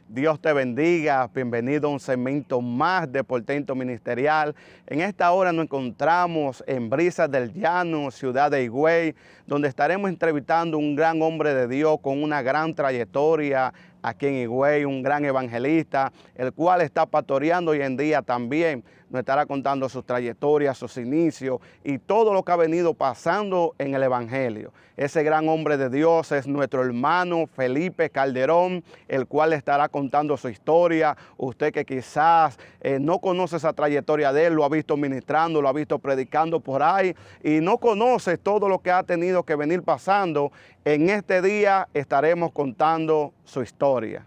Dios te bendiga, bienvenido a un segmento más de Portento Ministerial. En esta hora nos encontramos en Brisas del Llano, ciudad de Higüey, donde estaremos entrevistando a un gran hombre de Dios con una gran trayectoria aquí en Higüey, un gran evangelista, el cual está pastoreando hoy en día también. Nos estará contando sus trayectorias, sus inicios y todo lo que ha venido pasando en el evangelio. Ese gran hombre de Dios es nuestro hermano Felipe Calderón, el cual estará contando su historia. Usted que quizás no conoce esa trayectoria de él, lo ha visto ministrando, lo ha visto predicando por ahí y no conoce todo lo que ha tenido que venir pasando. En este día estaremos contando su historia.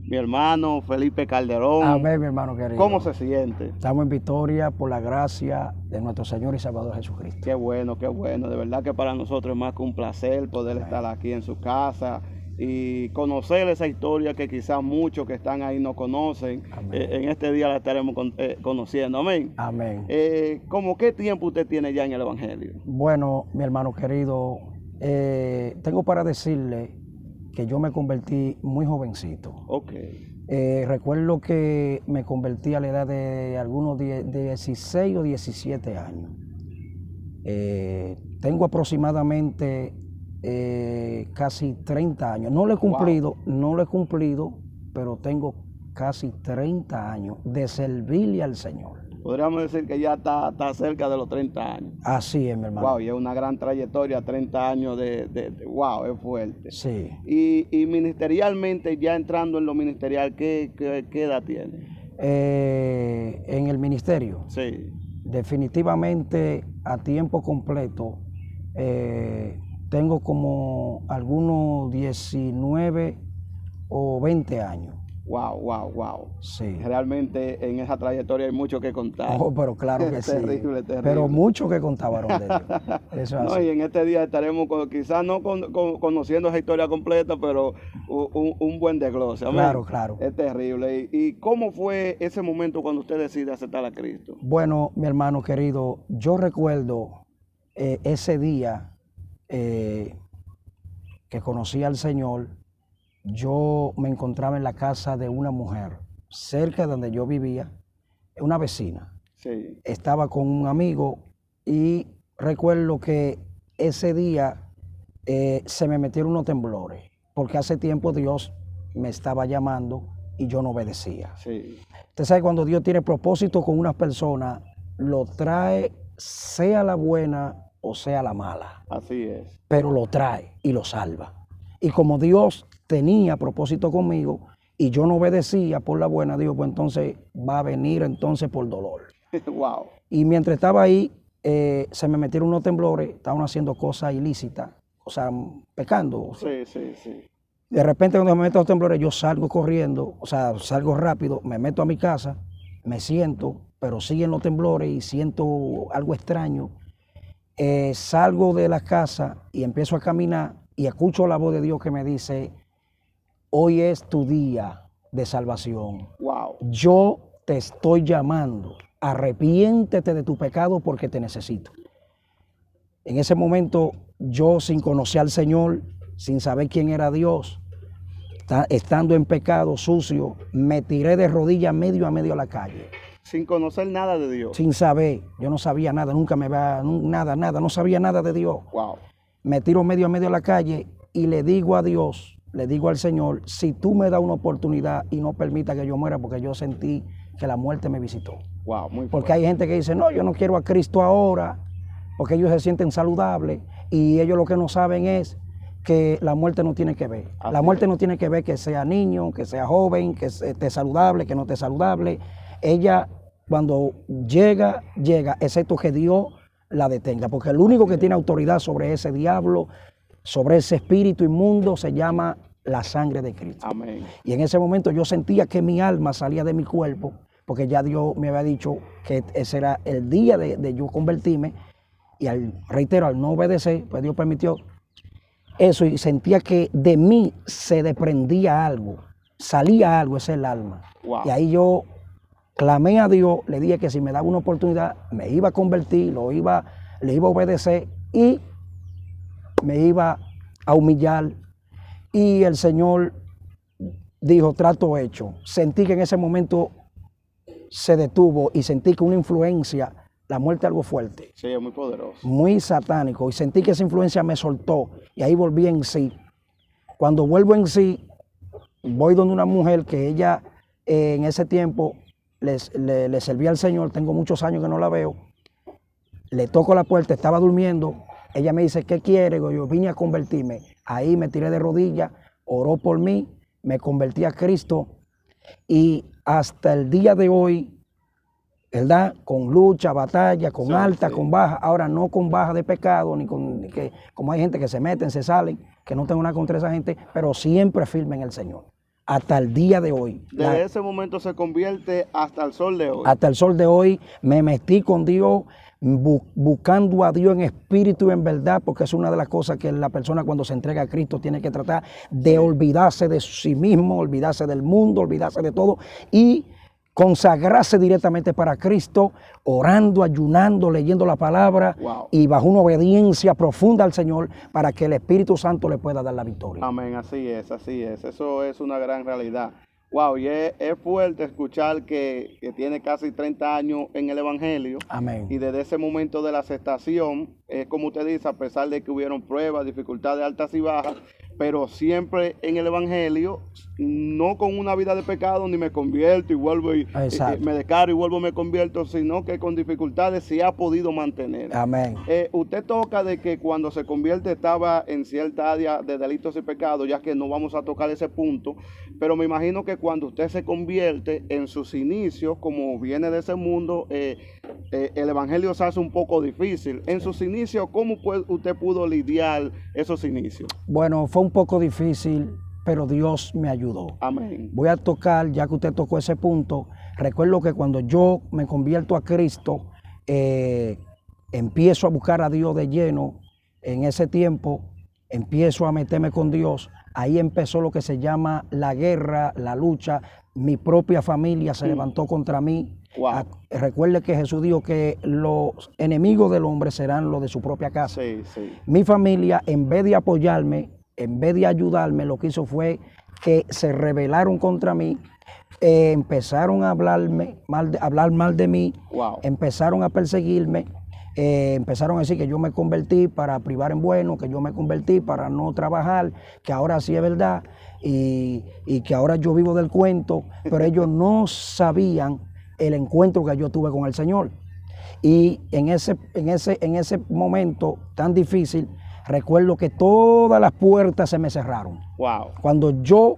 Mi hermano Felipe Calderón. Amén, mi hermano querido. ¿Cómo se siente? Estamos en victoria por la gracia de nuestro Señor y Salvador Jesucristo. Qué bueno, qué bueno. De verdad que para nosotros es más que un placer poder estar aquí en su casa y conocer esa historia que quizás muchos que están ahí no conocen. En este día la estaremos conociendo. Amén. Amén. ¿Cómo qué tiempo usted tiene ya en el Evangelio? Bueno, mi hermano querido, tengo para decirle que yo me convertí muy jovencito. Ok. Recuerdo que me convertí a la edad de algunos 16 o 17 años. Tengo aproximadamente casi 30 años. No lo he cumplido, pero tengo casi 30 años de servirle al Señor. Podríamos decir que ya está cerca de los 30 años. Así es, mi hermano. Wow, y es una gran trayectoria, 30 años wow, es fuerte. Sí. Y ministerialmente, ya entrando en lo ministerial, ¿qué edad tiene? En el ministerio. Sí. Definitivamente a tiempo completo tengo como algunos 19 o 20 años. Wow. Sí. Realmente en esa trayectoria hay mucho que contar. Oh, pero claro que sí. Terrible. Pero mucho que contar, varón de Dios. Eso es no, así. y en este día estaremos quizás no conociendo esa historia completa, pero un buen desglose. Amén. Claro. Es terrible. ¿Y cómo fue ese momento cuando usted decide aceptar a Cristo? Bueno, mi hermano querido, yo recuerdo ese día que conocí al Señor. Yo me encontraba en la casa de una mujer, cerca de donde yo vivía, una vecina. Sí. Estaba con un amigo y recuerdo que ese día se me metieron unos temblores, porque hace tiempo Dios me estaba llamando y yo no obedecía. Sí. Usted sabe, cuando Dios tiene propósito con una persona, lo trae, sea la buena o sea la mala. Así es. Pero lo trae y lo salva. Y como Dios tenía propósito conmigo y yo no obedecía por la buena, Dios, pues entonces va a venir entonces por dolor. Wow. Y mientras estaba ahí, se me metieron unos temblores, estaban haciendo cosas ilícitas, o sea, pecando. Sí. De repente cuando me meto los temblores, yo salgo corriendo, o sea, salgo rápido, me meto a mi casa, me siento, pero siguen los temblores y siento algo extraño. Salgo de la casa y empiezo a caminar y escucho la voz de Dios que me dice: hoy es tu día de salvación. Wow. Yo te estoy llamando. Arrepiéntete de tu pecado porque te necesito. En ese momento, yo, sin conocer al Señor, sin saber quién era Dios, estando en pecado sucio, me tiré de rodillas medio a la calle. Sin conocer nada de Dios. Sin saber. Yo no sabía nada, nunca me va, nada, no sabía nada de Dios. Wow. Me tiro medio a la calle y le digo a Dios, le digo al Señor: si tú me das una oportunidad y no permita que yo muera, porque yo sentí que la muerte me visitó. Wow, muy fuerte. Porque hay gente que dice: no, yo no quiero a Cristo ahora, porque ellos se sienten saludables y ellos lo que no saben es que la muerte no tiene que ver. Así la muerte es. no tiene que ver que sea niño, que sea joven, que esté saludable, que no esté saludable. Ella, cuando llega, excepto que Dios la detenga, porque el único que tiene autoridad sobre ese diablo, sobre ese espíritu inmundo, se llama la sangre de Cristo. Amén. Y en ese momento yo sentía que mi alma salía de mi cuerpo, porque ya Dios me había dicho que ese era el día de yo convertirme, y reitero, al no obedecer, pues Dios permitió eso, y sentía que de mí se desprendía algo, salía algo, ese es el alma. Wow. Y ahí yo Clamé a Dios, le dije que si me daba una oportunidad, me iba a convertir, le iba a obedecer y me iba a humillar. Y el Señor dijo, trato hecho. Sentí que en ese momento se detuvo y sentí que una influencia, la muerte es algo fuerte. Sí, es muy poderoso. Muy satánico. Y sentí que esa influencia me soltó y ahí volví en sí. Cuando vuelvo en sí, voy donde una mujer que ella en ese tiempo le servía al Señor, tengo muchos años que no la veo, le toco la puerta, estaba durmiendo, ella me dice, ¿qué quiere? Yo vine a convertirme. Ahí me tiré de rodillas, oró por mí, me convertí a Cristo y hasta el día de hoy, ¿verdad? Con lucha, batalla, con alta, con baja, ahora no con baja de pecado, ni con que como hay gente que se meten, se salen, que no tengo nada contra esa gente, pero siempre firme en el Señor. Hasta el día de hoy. Desde ese momento se convierte hasta el sol de hoy. Hasta el sol de hoy me metí con Dios, buscando a Dios en espíritu y en verdad, porque es una de las cosas que la persona cuando se entrega a Cristo tiene que tratar de olvidarse de sí mismo, olvidarse del mundo, olvidarse de todo y consagrarse directamente para Cristo, orando, ayunando, leyendo la palabra y bajo una obediencia profunda al Señor para que el Espíritu Santo le pueda dar la victoria. Amén, así es, así es. Eso es una gran realidad. Wow, y es fuerte escuchar que tiene casi 30 años en el Evangelio. Amén. Y desde ese momento de la aceptación, como usted dice, a pesar de que hubieron pruebas, dificultades altas y bajas, pero siempre en el Evangelio, no con una vida de pecado, ni me convierto y vuelvo y me declaro y vuelvo y me convierto, sino que con dificultades sí ha podido mantener. Amén. Usted toca de que cuando se convierte estaba en cierta área de delitos y pecados, ya que no vamos a tocar ese punto, pero me imagino que cuando usted se convierte en sus inicios, como viene de ese mundo, el Evangelio se hace un poco difícil. En sus inicios, ¿cómo usted pudo lidiar esos inicios? Bueno, fue un poco difícil, pero Dios me ayudó. Amén. Voy a tocar, ya que usted tocó ese punto, recuerdo que cuando yo me convierto a Cristo, empiezo a buscar a Dios de lleno. En ese tiempo, empiezo a meterme con Dios. Ahí empezó lo que se llama la guerra, la lucha. Mi propia familia se levantó contra mí. Wow. Recuerde que Jesús dijo que los enemigos del hombre serán los de su propia casa. Sí, sí. Mi familia, en vez de apoyarme, en vez de ayudarme, lo que hizo fue que se rebelaron contra mí, empezaron a hablar mal de mí, empezaron a perseguirme, empezaron a decir que yo me convertí para privar en bueno, que yo me convertí para no trabajar, que ahora sí es verdad y que ahora yo vivo del cuento, pero ellos no sabían el encuentro que yo tuve con el Señor. Y en ese momento tan difícil, recuerdo que todas las puertas se me cerraron. Wow. Cuando yo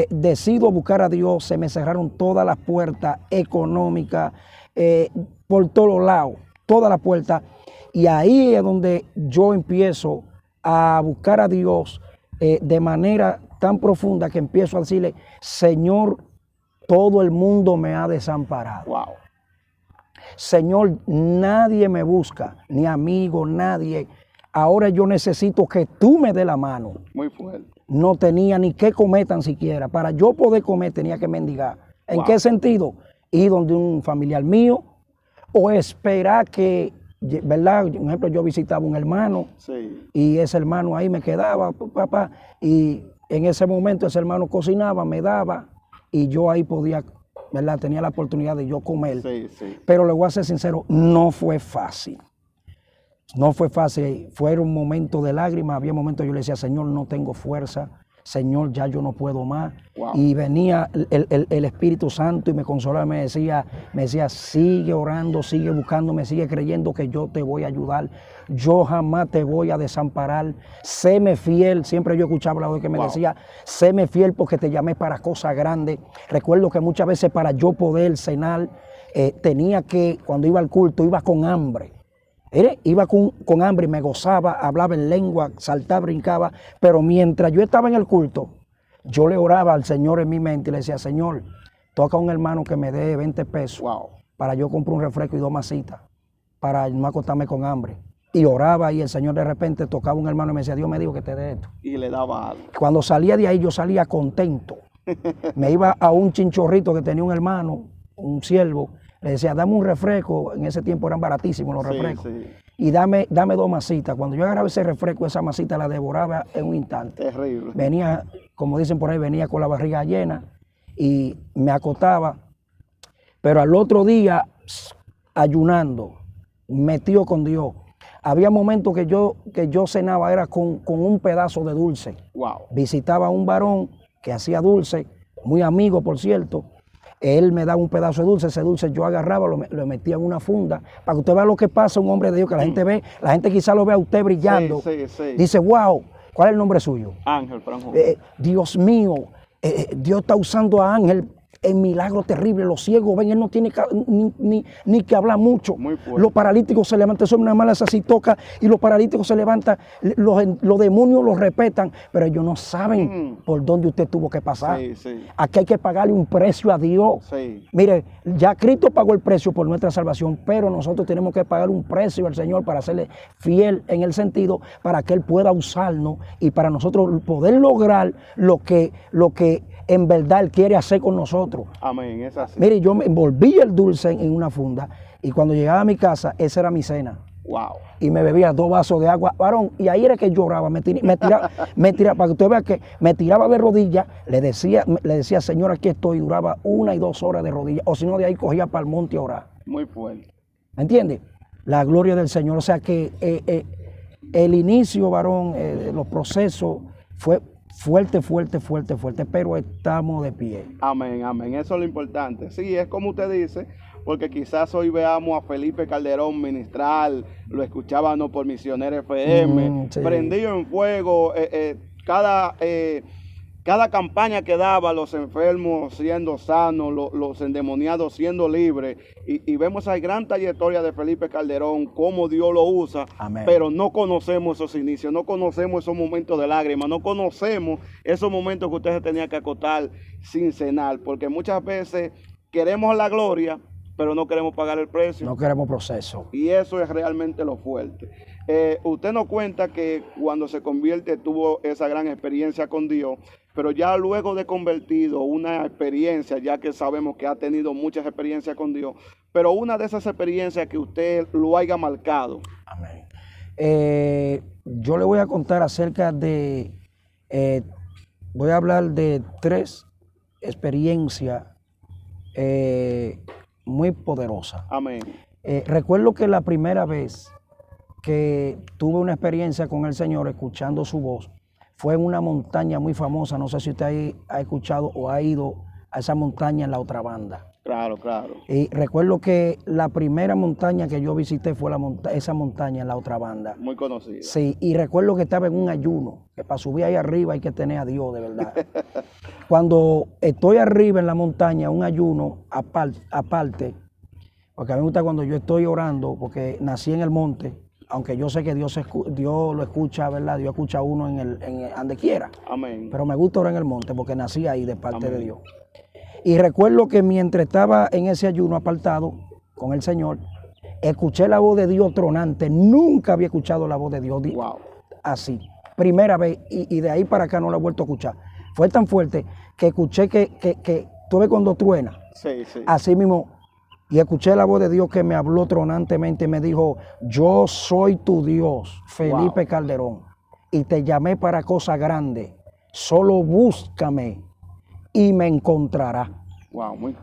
decido buscar a Dios, se me cerraron todas las puertas económicas, por todos lados, todas las puertas. Y ahí es donde yo empiezo a buscar a Dios de manera tan profunda que empiezo a decirle, Señor, todo el mundo me ha desamparado. Wow. Señor, nadie me busca, ni amigo, nadie. Ahora yo necesito que tú me dé la mano. Muy fuerte. No tenía ni qué comer tan siquiera. Para yo poder comer tenía que mendigar. ¿En qué sentido? Ir donde un familiar mío o esperar que, ¿verdad? Por ejemplo, yo visitaba un hermano y ese hermano ahí me quedaba, papá, y en ese momento ese hermano cocinaba, me daba y yo ahí podía, ¿verdad? Tenía la oportunidad de yo comer. Pero le voy a ser sincero, no fue fácil. No fue fácil, fueron momentos de lágrimas, había momentos yo le decía, Señor, no tengo fuerza, Señor, ya yo no puedo más. Wow. Y venía el Espíritu Santo y me consolaba, me decía, sigue orando, sigue buscándome, sigue creyendo que yo te voy a ayudar, yo jamás te voy a desamparar, séme fiel. Siempre yo escuchaba la voz que me decía, séme fiel porque te llamé para cosas grandes. Recuerdo que muchas veces para yo poder cenar, tenía que, cuando iba al culto, iba con hambre. Iba con hambre y me gozaba, hablaba en lengua, saltaba, brincaba, pero mientras yo estaba en el culto, yo le oraba al Señor en mi mente y le decía, Señor, toca a un hermano que me dé 20 pesos para yo comprar un refresco y 2 masitas, para no acostarme con hambre. Y oraba y el Señor de repente tocaba a un hermano y me decía, Dios me dijo que te dé esto. Y le daba algo. Cuando salía de ahí yo salía contento. Me iba a un chinchorrito que tenía un hermano, un siervo, le decía, dame un refresco, en ese tiempo eran baratísimos los refrescos, sí. y dame 2 masitas. Cuando yo agarraba ese refresco, esa masita la devoraba en un instante. Terrible. Venía, como dicen por ahí, venía con la barriga llena y me acotaba, pero al otro día, ayunando, metido con Dios. Había momentos que yo cenaba, era con un pedazo de dulce. Wow. Visitaba a un varón que hacía dulce, muy amigo, por cierto. Él me daba un pedazo de dulce, ese dulce yo agarraba, lo metía en una funda, para que usted vea lo que pasa, un hombre de Dios, que la gente ve, la gente quizá lo vea a usted brillando. Sí. Dice, wow, ¿cuál es el nombre suyo? Ángel Franjo. Dios mío, Dios está usando a Ángel en milagro terrible. Los ciegos ven, él no tiene ni que hablar mucho. Los paralíticos se levantan, son una mala así toca y los paralíticos se levantan, los demonios los respetan, pero ellos no saben por dónde usted tuvo que pasar. Aquí hay que pagarle un precio a Dios. Mire, ya Cristo pagó el precio por nuestra salvación, pero nosotros tenemos que pagar un precio al Señor para serle fiel en el sentido para que Él pueda usarnos y para nosotros poder lograr lo que en verdad Él quiere hacer con nosotros. Amén, es así. Mire, yo me envolví el dulce en una funda y cuando llegaba a mi casa, esa era mi cena. Wow. Y me bebía 2 vasos de agua, varón, y ahí era que lloraba, me tiraba, para que usted vea que me tiraba de rodillas, le decía, Señor, aquí estoy, duraba 1 y 2 horas de rodillas, o si no, de ahí cogía para el monte a orar. Muy fuerte. ¿Me entiende? La gloria del Señor, o sea que el inicio, varón, los procesos fue fuerte, pero estamos de pie. Amén, amén. Eso es lo importante. Sí, es como usted dice, porque quizás hoy veamos a Felipe Calderón ministrar, lo escuchábamos por Misionero FM, sí. Prendido en fuego, cada campaña que daba, los enfermos siendo sanos, los endemoniados siendo libres, y vemos esa gran trayectoria de Felipe Calderón, cómo Dios lo usa. Amén. Pero no conocemos esos inicios, no conocemos esos momentos de lágrimas, no conocemos esos momentos que usted se tenía que acotar sin cenar, porque muchas veces queremos la gloria, pero no queremos pagar el precio. No queremos proceso. Y eso es realmente lo fuerte. Usted nos cuenta que cuando se convierte tuvo esa gran experiencia con Dios, pero ya luego de convertido, una experiencia, ya que sabemos que ha tenido muchas experiencias con Dios, pero una de esas experiencias que usted lo haya marcado. Amén. Yo le voy a contar acerca de, voy a hablar de 3 experiencias muy poderosas. Amén. Recuerdo que la primera vez que tuve una experiencia con el Señor, escuchando su voz, fue en una montaña muy famosa. No sé si usted ha escuchado o ha ido a esa montaña en la otra banda. Claro, claro. Y recuerdo que la primera montaña que yo visité fue esa montaña en la otra banda. Muy conocida. Sí, y recuerdo que estaba en un ayuno, que para subir ahí arriba hay que tener a Dios, de verdad. Cuando estoy arriba en la montaña, un ayuno aparte, porque a mí me gusta cuando yo estoy orando, porque nací en el monte, aunque yo sé que Dios lo escucha, ¿verdad? Dios escucha a uno en donde quiera. Amén. Pero me gusta orar en el monte porque nací ahí de parte Amén. De Dios. Y recuerdo que mientras estaba en ese ayuno apartado con el Señor, escuché la voz de Dios tronante. Nunca había escuchado la voz de Dios así. Primera vez, y de ahí para acá no la he vuelto a escuchar. Fue tan fuerte que escuché que tú ves cuando truena. Sí, sí. Así mismo. Y escuché la voz de Dios que me habló tronantemente y me dijo, yo soy tu Dios, Felipe Calderón, y te llamé para cosas grandes. Solo búscame y me encontrarás.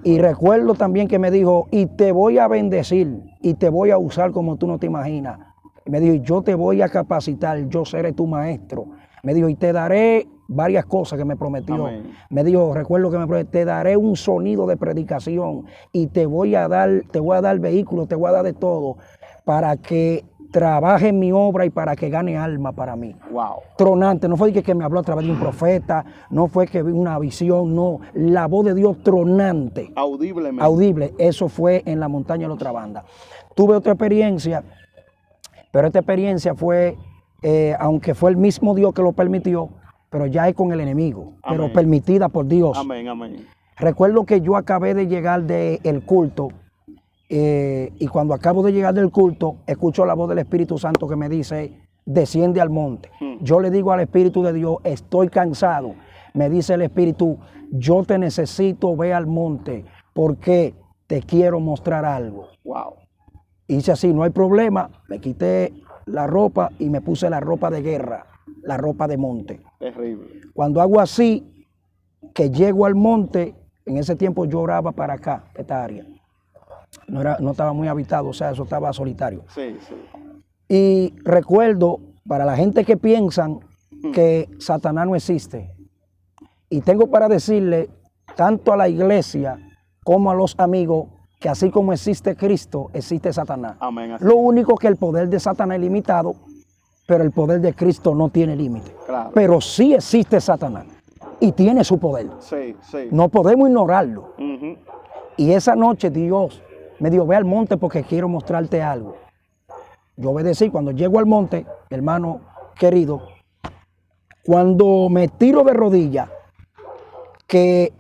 Y recuerdo también que me dijo, y te voy a bendecir y te voy a usar como tú no te imaginas. Y me dijo, yo te voy a capacitar, yo seré tu maestro. Me dijo, y te daré varias cosas que me prometió. Amén. Me dijo, recuerdo que me prometió, te daré un sonido de predicación y te voy a dar vehículos, te voy a dar de todo para que trabaje en mi obra y para que gane alma para mí. Tronante, no fue que me habló a través de un profeta, no fue que vi una visión, no, la voz de Dios tronante. Audiblemente. Audible, eso fue en la montaña de la otra banda. Tuve otra experiencia, pero esta experiencia fue, aunque fue el mismo Dios que lo permitió, pero ya es con el enemigo, amén. Pero permitida por Dios. Amén, amén. Recuerdo que yo acabé de llegar del culto y cuando acabo de llegar del culto, escucho la voz del Espíritu Santo que me dice, desciende al monte. Yo le digo al Espíritu de Dios, estoy cansado. Me dice el Espíritu, yo te necesito, ve al monte, porque te quiero mostrar algo. Wow. Hice así, no hay problema, me quité la ropa y me puse la ropa de guerra, la ropa de monte. Terrible. Cuando hago así, que llego al monte, en ese tiempo yo oraba para acá, esta área. No estaba muy habitado, o sea, eso estaba solitario. Sí, sí. Y recuerdo, para la gente que piensan que Satanás no existe, y tengo para decirle, tanto a la iglesia como a los amigos, que así como existe Cristo, existe Satanás. Amén. Así. Lo único que el poder de Satanás es limitado, pero el poder de Cristo no tiene límite. Claro. Pero sí existe Satanás y tiene su poder. Sí, sí. No podemos ignorarlo. Ujú. Y esa noche Dios me dijo, ve al monte porque quiero mostrarte algo. Yo obedecí. Cuando llego al monte, hermano querido, cuando me tiro de rodillas, que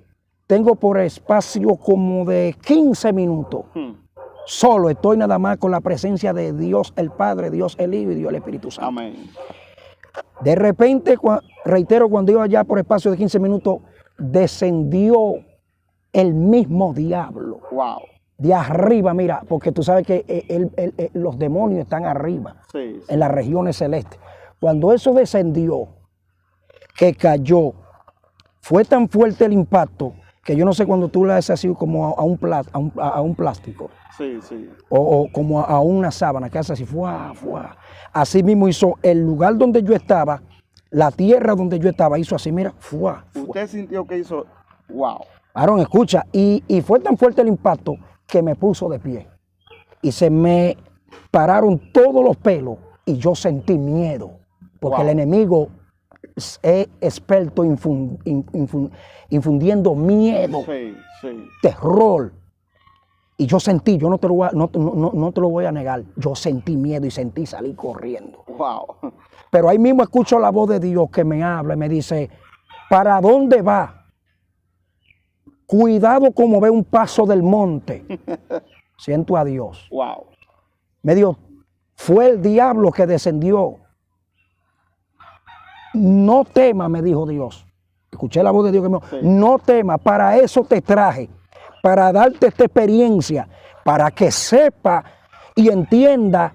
tengo por espacio como de 15 minutos, solo estoy nada más con la presencia de Dios el Padre, Dios el Hijo y Dios el Espíritu Santo. Amén. De repente, reitero, cuando iba allá por espacio de 15 minutos, descendió el mismo diablo. Wow. De arriba, mira, porque tú sabes que los demonios están arriba, Sí, sí. en las regiones celestes. Cuando eso descendió, que cayó, fue tan fuerte el impacto que yo no sé cuando tú le haces así como a un plástico Sí, sí. o como a una sábana que hace así, fuá, fuá. Así mismo hizo el lugar donde yo estaba, la tierra donde yo estaba, hizo así, mira, fuá, fuá. Usted sintió que hizo, wow. Aarón, escucha, y fue tan fuerte el impacto que me puso de pie. Y se me pararon todos los pelos y yo sentí miedo, porque el enemigo es experto infundiendo miedo, Sí, sí. terror. Y yo sentí, yo no te lo voy a negar, yo sentí miedo y sentí salir corriendo. Wow. Pero ahí mismo escucho la voz de Dios que me habla y me dice, ¿para dónde va? Cuidado como ve un paso del monte. Siento a Dios. Wow. Me dijo, fue el diablo que descendió. No tema, me dijo Dios. Escuché la voz de Dios que me dijo, no tema, para eso te traje, para darte esta experiencia, para que sepa y entienda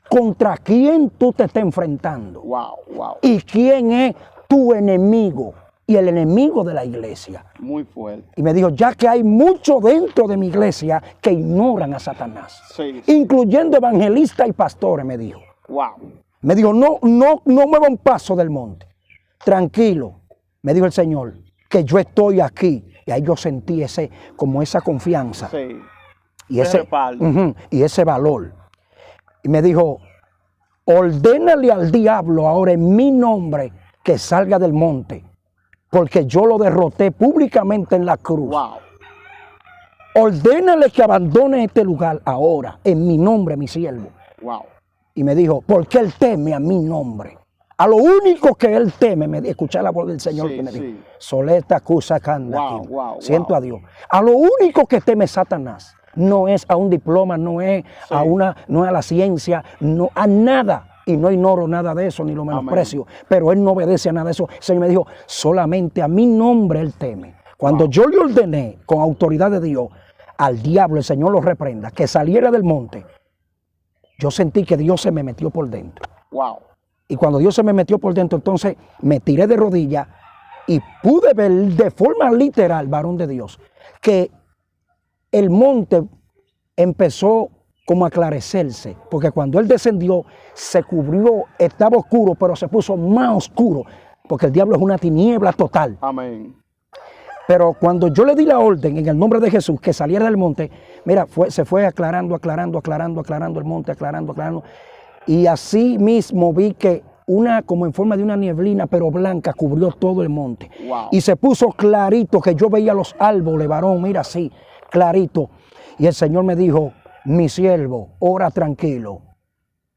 contra quién tú te estás enfrentando. Wow, wow. Y quién es tu enemigo y el enemigo de la iglesia. Muy fuerte. Y me dijo, ya que hay mucho dentro de mi iglesia que ignoran a Satanás, Sí, sí. incluyendo evangelistas y pastores, me dijo. Wow. Me dijo, no mueva un paso del monte. Tranquilo, me dijo el Señor, que yo estoy aquí. Y ahí yo sentí como esa confianza. Sí. Y ese respaldo. Y ese valor. Y me dijo, ordénale al diablo ahora en mi nombre que salga del monte, porque yo lo derroté públicamente en la cruz. Wow. Ordénale que abandone este lugar ahora, en mi nombre, mi siervo. Wow. Y me dijo, porque él teme a mi nombre. A lo único que él teme, escuchar la voz del Señor Sí, que me dijo, sí. Soleta Cusa Canda. Wow, wow, Siento wow. a Dios. A lo único que teme Satanás no es a un diploma, no es Sí. no es a la ciencia, no a nada. Y no ignoro nada de eso, ni lo menosprecio. Pero él no obedece a nada de eso. El Señor me dijo, solamente a mi nombre él teme. Cuando yo le ordené con autoridad de Dios al diablo, el Señor lo reprenda, que saliera del monte, yo sentí que Dios se me metió por dentro. Wow. Y cuando Dios se me metió por dentro, entonces me tiré de rodillas y pude ver de forma literal, varón de Dios, que el monte empezó como a aclarecerse, porque cuando él descendió se cubrió, estaba oscuro, pero se puso más oscuro, porque el diablo es una tiniebla total. Amén. Pero cuando yo le di la orden en el nombre de Jesús que saliera del monte, mira, se fue aclarando el monte, aclarando. Y así mismo vi que como en forma de una nieblina, pero blanca, cubrió todo el monte. Wow. Y se puso clarito, que yo veía los árboles, varón, mira así, clarito. Y el Señor me dijo, mi siervo, ora tranquilo,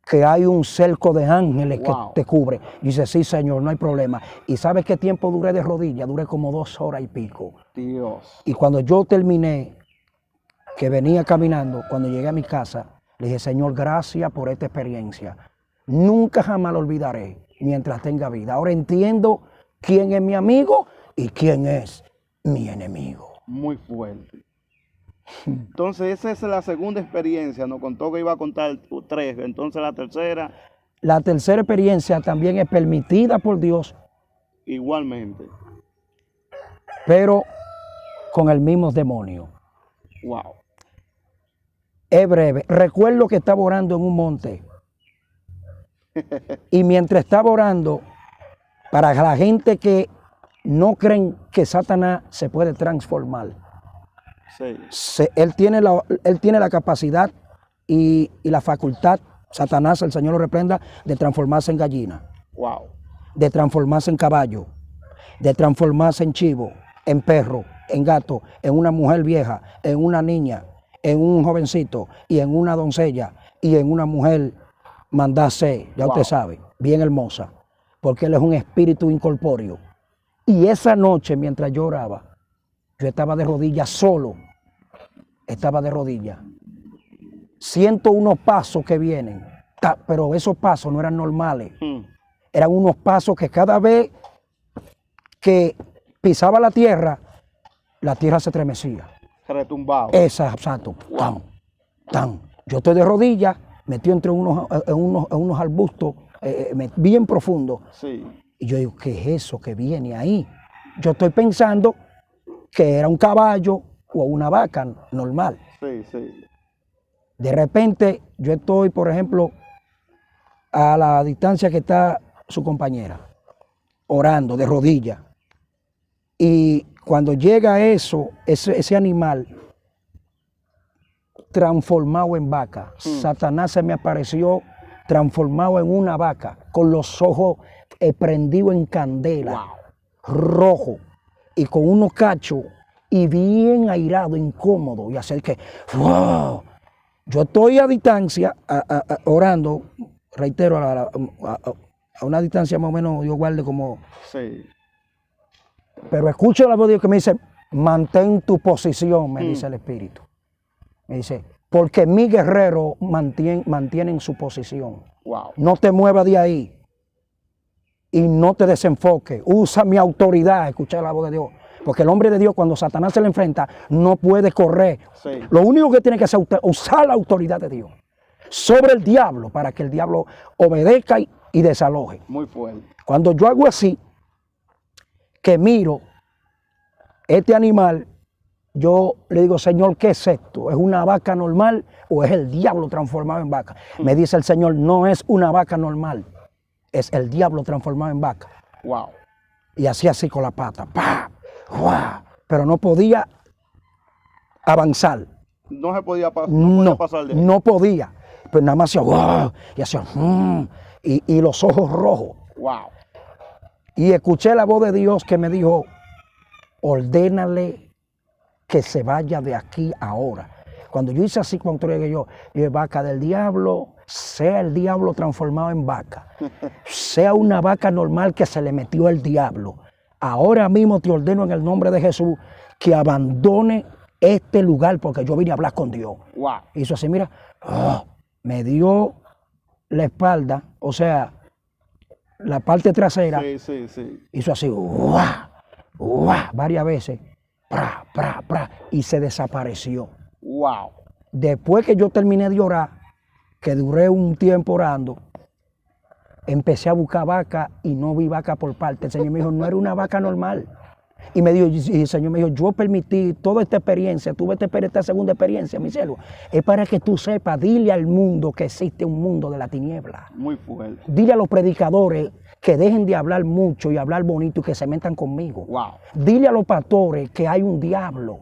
que hay un cerco de ángeles que te cubre. Y dice, sí, Señor, no hay problema. ¿Y sabes qué tiempo duré de rodillas? Duré como 2 horas y pico. Dios. Y cuando yo terminé, que venía caminando, cuando llegué a mi casa, le dije, Señor, gracias por esta experiencia. Nunca jamás lo olvidaré mientras tenga vida. Ahora entiendo quién es mi amigo y quién es mi enemigo. Muy fuerte. Entonces esa es la segunda experiencia, nos contó que iba a contar 3, entonces la tercera La tercera experiencia también es permitida por Dios, igualmente. pero con el mismo demonio. Wow. Es breve. Recuerdo que estaba orando en un monte. Y mientras estaba orando, para la gente que no creen que Satanás se puede transformar, Sí. él tiene la capacidad y la facultad, Satanás, el Señor lo reprenda, de transformarse en gallina, Wow. de transformarse en caballo, de transformarse en chivo, en perro, en gato, en una mujer vieja, en una niña, en un jovencito y en una doncella y en una mujer mandase, ya Wow. usted sabe, bien hermosa, porque él es un espíritu incorpóreo. Y esa noche, mientras yo oraba, yo estaba de rodillas solo, estaba de rodillas. Siento unos pasos que vienen, pero esos pasos no eran normales. Eran unos pasos que cada vez que pisaba la tierra se estremecía. Retumbado. Exacto. Tan, tan. Yo estoy de rodillas, metido entre unos arbustos bien profundos. Sí. Y yo digo, ¿qué es eso que viene ahí? Yo estoy pensando que era un caballo o una vaca normal. Sí, sí. De repente, yo estoy, por ejemplo, a la distancia que está su compañera, orando de rodillas. Y cuando llega ese animal transformado en vaca, Satanás se me apareció transformado en una vaca, con los ojos prendidos en candela, rojo, y con unos cachos, y bien airado, incómodo, y hacer que, ¡wow! Yo estoy a distancia, orando, reitero, a una distancia más o menos, yo guarde como... Sí. Pero escucho la voz de Dios que me dice, mantén tu posición, me dice el Espíritu. Me dice, porque mi guerrero mantienen su posición. Wow. No te muevas de ahí y no te desenfoques. Usa mi autoridad, escucha la voz de Dios. Porque el hombre de Dios, cuando Satanás se le enfrenta, no puede correr. Sí. Lo único que tiene que hacer es usar la autoridad de Dios sobre el diablo para que el diablo obedezca y desaloje. Muy fuerte. Cuando yo hago así, que miro este animal, yo le digo, Señor, ¿qué es esto? ¿Es una vaca normal o es el diablo transformado en vaca? Me dice el Señor, no es una vaca normal, es el diablo transformado en vaca. Wow. Y así con la pata, ¡pah! ¡Guau! Pero no podía avanzar. No se podía, No, pasar de ahí. no podía. Pues nada más hacía, ¡guau! Y hacía, y los ojos rojos. Wow. Y escuché la voz de Dios que me dijo, ordénale que se vaya de aquí ahora. Cuando yo hice así con autoridad, yo vaca del diablo, sea el diablo transformado en vaca, sea una vaca normal que se le metió el diablo. Ahora mismo te ordeno en el nombre de Jesús que abandone este lugar porque yo vine a hablar con Dios. Wow. Hizo así, mira, me dio la espalda, o sea, la parte trasera. Sí, sí, sí. Hizo así, varias veces, y se desapareció. Wow. Después que yo terminé de orar, que duré un tiempo orando, empecé a buscar vaca y no vi vaca por parte. El Señor me dijo, no era una vaca normal. Y el Señor me dijo, yo permití toda esta experiencia, tuve esta segunda experiencia, mi cielo. Es para que tú sepas, dile al mundo que existe un mundo de la tiniebla. Muy fuerte. Dile a los predicadores que dejen de hablar mucho y hablar bonito y que se metan conmigo. Wow. Dile a los pastores que hay un diablo,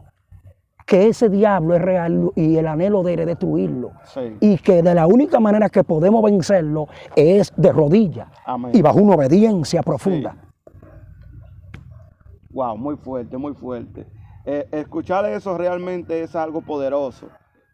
que ese diablo es real y el anhelo de él es destruirlo. Sí. Y que de la única manera que podemos vencerlo es de rodillas. Amén. Y bajo una obediencia profunda. Sí. Wow, muy fuerte, muy fuerte. Escuchar eso realmente es algo poderoso,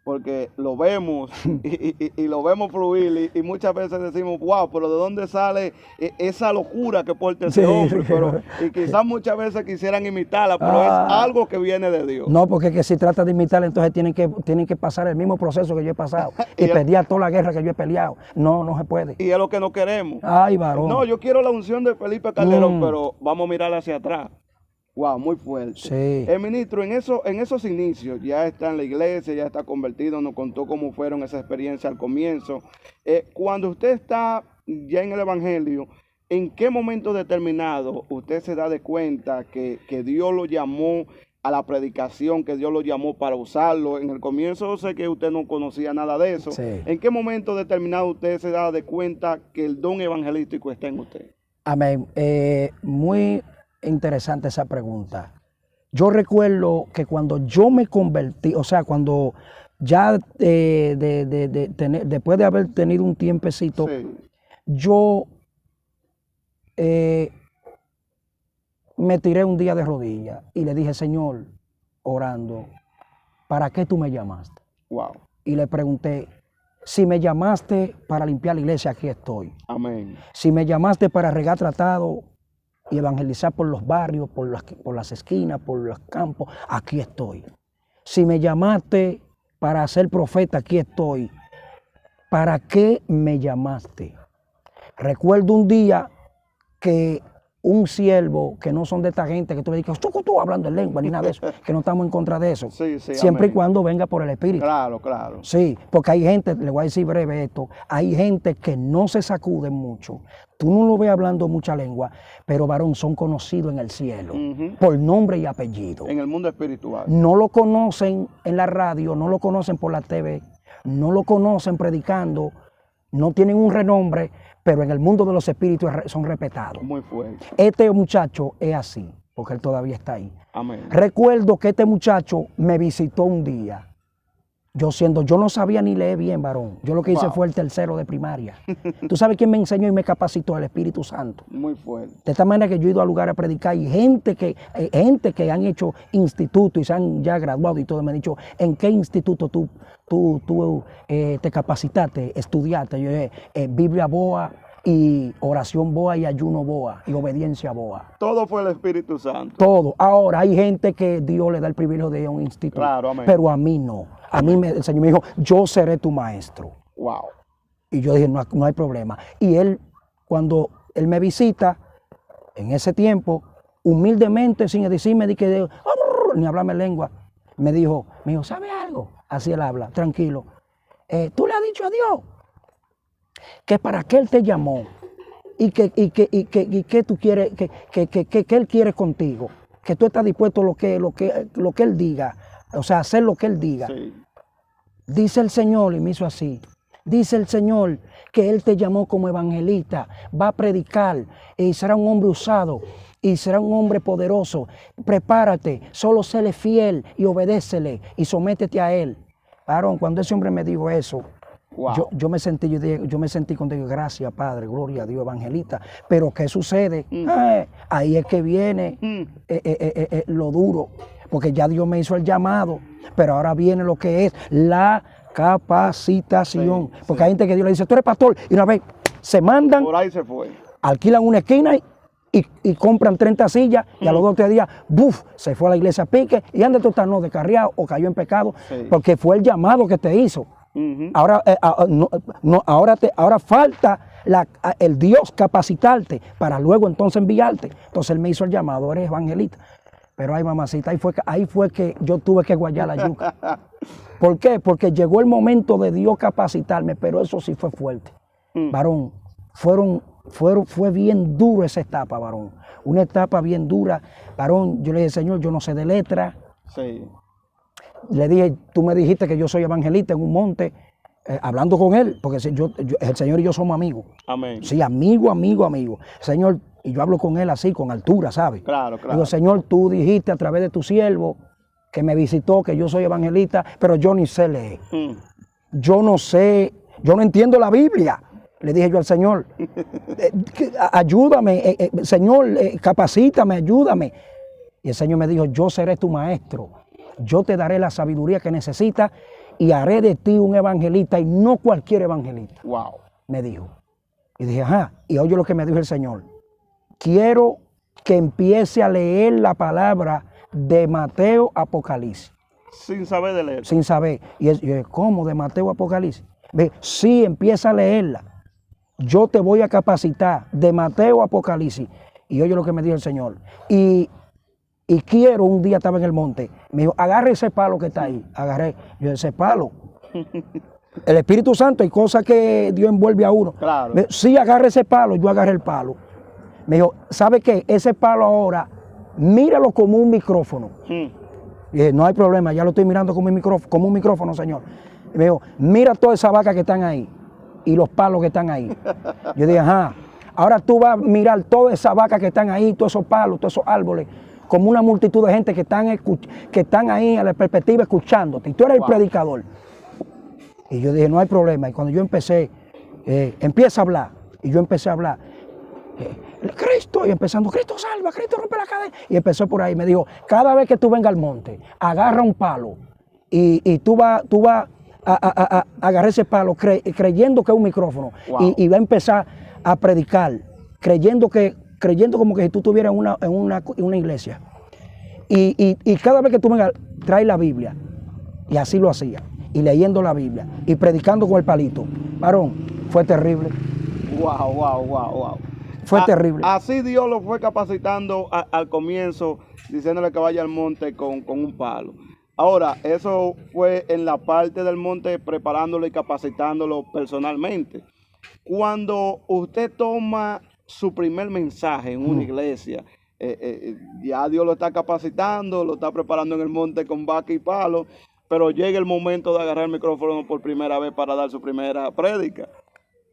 porque lo vemos y lo vemos fluir y muchas veces decimos, wow, pero ¿de dónde sale esa locura que porta ese hombre? Pero, y quizás muchas veces quisieran imitarla, pero es algo que viene de Dios. No, porque que si trata de imitarla, entonces tienen que pasar el mismo proceso que yo he pasado y pelear toda la guerra que yo he peleado. No, no se puede. Y es lo que no queremos. Ay, varón. No, yo quiero la unción de Felipe Calderón, pero vamos a mirar hacia atrás. Wow, muy fuerte. Sí. Ministro, en esos inicios, ya está en la iglesia, ya está convertido, nos contó cómo fueron esas experiencias al comienzo. Cuando usted está ya en el Evangelio, ¿en qué momento determinado usted se da de cuenta que Dios lo llamó a la predicación, que Dios lo llamó para usarlo? En el comienzo sé que usted no conocía nada de eso. Sí. ¿En qué momento determinado usted se da de cuenta que el don evangelístico está en usted? Amén. Muy interesante esa pregunta. Yo recuerdo que cuando yo me convertí, o sea, cuando ya después de haber tenido un tiempecito, Sí. yo me tiré un día de rodillas y le dije, Señor, orando, ¿para qué tú me llamaste? Wow. Y le pregunté, si me llamaste para limpiar la iglesia, aquí estoy. Amén. Si me llamaste para regar tratado y evangelizar por los barrios, por las esquinas, por los campos, aquí estoy. Si me llamaste para ser profeta, aquí estoy. ¿Para qué me llamaste? Recuerdo un día que un siervo, que no son de esta gente, que tú le dices, tú hablando en lengua, ni nada de eso, que no estamos en contra de eso. Sí, sí, siempre amén. y cuando venga por el Espíritu. Claro, claro. Sí, porque hay gente, le voy a decir breve esto, hay gente que no se sacuden mucho. Tú no lo ves hablando mucha lengua, pero varón, son conocidos en el cielo, por nombre y apellido. En el mundo espiritual. No lo conocen en la radio, no lo conocen por la TV, no lo conocen predicando, no tienen un renombre, pero en el mundo de los espíritus son respetados. Muy fuerte. Este muchacho es así, porque él todavía está ahí. Amén. Recuerdo que este muchacho me visitó un día. Yo no sabía ni leer bien, varón. Yo lo que hice fue el tercero de primaria. ¿Tú sabes quién me enseñó y me capacitó? El Espíritu Santo. Muy fuerte. De esta manera que yo he ido a lugares a predicar y gente que han hecho instituto y se han ya graduado y todo, me han dicho, ¿en qué instituto tú te capacitaste, estudiaste? Yo Biblia boa y oración boa y ayuno boa y obediencia boa. Todo fue el Espíritu Santo. Todo. Ahora hay gente que Dios le da el privilegio de ir a un instituto. Claro, amén. Pero a mí no. A mí el Señor me dijo, yo seré tu maestro. Wow. Y yo dije, no hay problema. Y él, cuando él me visita, en ese tiempo, humildemente, sin decirme ni hablarme lengua, me dijo, ¿sabe algo? Así él habla, tranquilo. Tú le has dicho a Dios que para qué él te llamó y que tú quieres, que él quiere contigo, que tú estás dispuesto a lo que él diga, o sea, hacer lo que él diga. Sí. Dice el Señor, y me hizo así. Dice el Señor que Él te llamó como evangelista, va a predicar y será un hombre usado y será un hombre poderoso. Prepárate, solo séle fiel y obedécele y sométete a Él. Aarón, cuando ese hombre me dijo eso, wow. yo me sentí con Dios, gracias Padre, gloria a Dios, evangelista. Pero ¿qué sucede? Ahí es que viene lo duro, porque ya Dios me hizo el llamado, pero ahora viene lo que es la capacitación. Sí, porque hay gente que Dios le dice, tú eres pastor, y una vez se mandan, por ahí se fue, alquilan una esquina y compran 30 sillas y a los 2 o 3 días, ¡buf!, se fue a la iglesia a pique y anda tú estás no descarriado o cayó en pecado, porque fue el llamado que te hizo. Ahora, ahora falta el Dios capacitarte para luego entonces enviarte. Entonces Él me hizo el llamado, eres evangelista. Pero ay, mamacita, ahí fue que yo tuve que guayar la yuca. ¿Por qué? Porque llegó el momento de Dios capacitarme, pero eso sí fue fuerte. Varón, fue bien duro esa etapa, varón. Una etapa bien dura. Varón, yo le dije, Señor, yo no sé de letra. Sí. Le dije, tú me dijiste que yo soy evangelista en un monte, hablando con él, porque el Señor y yo somos amigos. Amén. Sí, amigo. Señor, y yo hablo con él así, con altura, ¿sabes? Claro, claro. Digo, Señor, tú dijiste a través de tu siervo que me visitó, que yo soy evangelista, pero yo ni sé leer. Yo no sé, yo no entiendo la Biblia. Le dije yo al Señor, ayúdame, Señor, capacítame, ayúdame. Y el Señor me dijo, yo seré tu maestro. Yo te daré la sabiduría que necesitas y haré de ti un evangelista y no cualquier evangelista. Wow. Me dijo. Y dije, ajá. Y oye lo que me dijo el Señor. Quiero que empiece a leer la palabra de Mateo Apocalipsis. Sin saber de leer. Sin saber. Y yo, ¿cómo de Mateo Apocalipsis? Ve, sí, empieza a leerla. Yo te voy a capacitar de Mateo Apocalipsis. Y oye lo que me dijo el Señor. Y Y quiero, un día estaba en el monte, me dijo, agarre ese palo que está ahí. Agarré, yo ese palo. El Espíritu Santo, hay cosas que Dios envuelve a uno. Claro. Sí, agarre ese palo, yo agarré el palo. Me dijo, ¿sabe qué? Ese palo ahora, míralo como un micrófono. Y dije, no hay problema, ya lo estoy mirando como un micrófono, señor. Y me dijo, mira todas esas vacas que están ahí y los palos que están ahí. Yo dije, ajá, ahora tú vas a mirar todas esas vacas que están ahí, todos esos palos, todos esos árboles, como una multitud de gente que están ahí a la perspectiva escuchándote. Y tú eres el predicador. Y yo dije, no hay problema. Y cuando yo empecé, empieza a hablar. Y yo empecé a hablar. Cristo, y empezando, Cristo salva, Cristo rompe la cadena. Y empezó por ahí, me dijo, cada vez que tú vengas al monte, agarra un palo y tú vas a agarrar ese palo creyendo que es un micrófono. Wow. Y va a empezar a predicar, creyendo como que si tú estuvieras en una iglesia. Y cada vez que tú vengas, trae la Biblia. Y así lo hacía. Y leyendo la Biblia. Y predicando con el palito. Varón, fue terrible. Wow. Fue terrible. Así Dios lo fue capacitando al comienzo, diciéndole que vaya al monte con un palo. Ahora, eso fue en la parte del monte, preparándolo y capacitándolo personalmente. Cuando usted toma su primer mensaje en una iglesia, ya Dios lo está capacitando, lo está preparando en el monte con vaca y palo, pero llega el momento de agarrar el micrófono por primera vez para dar su primera prédica.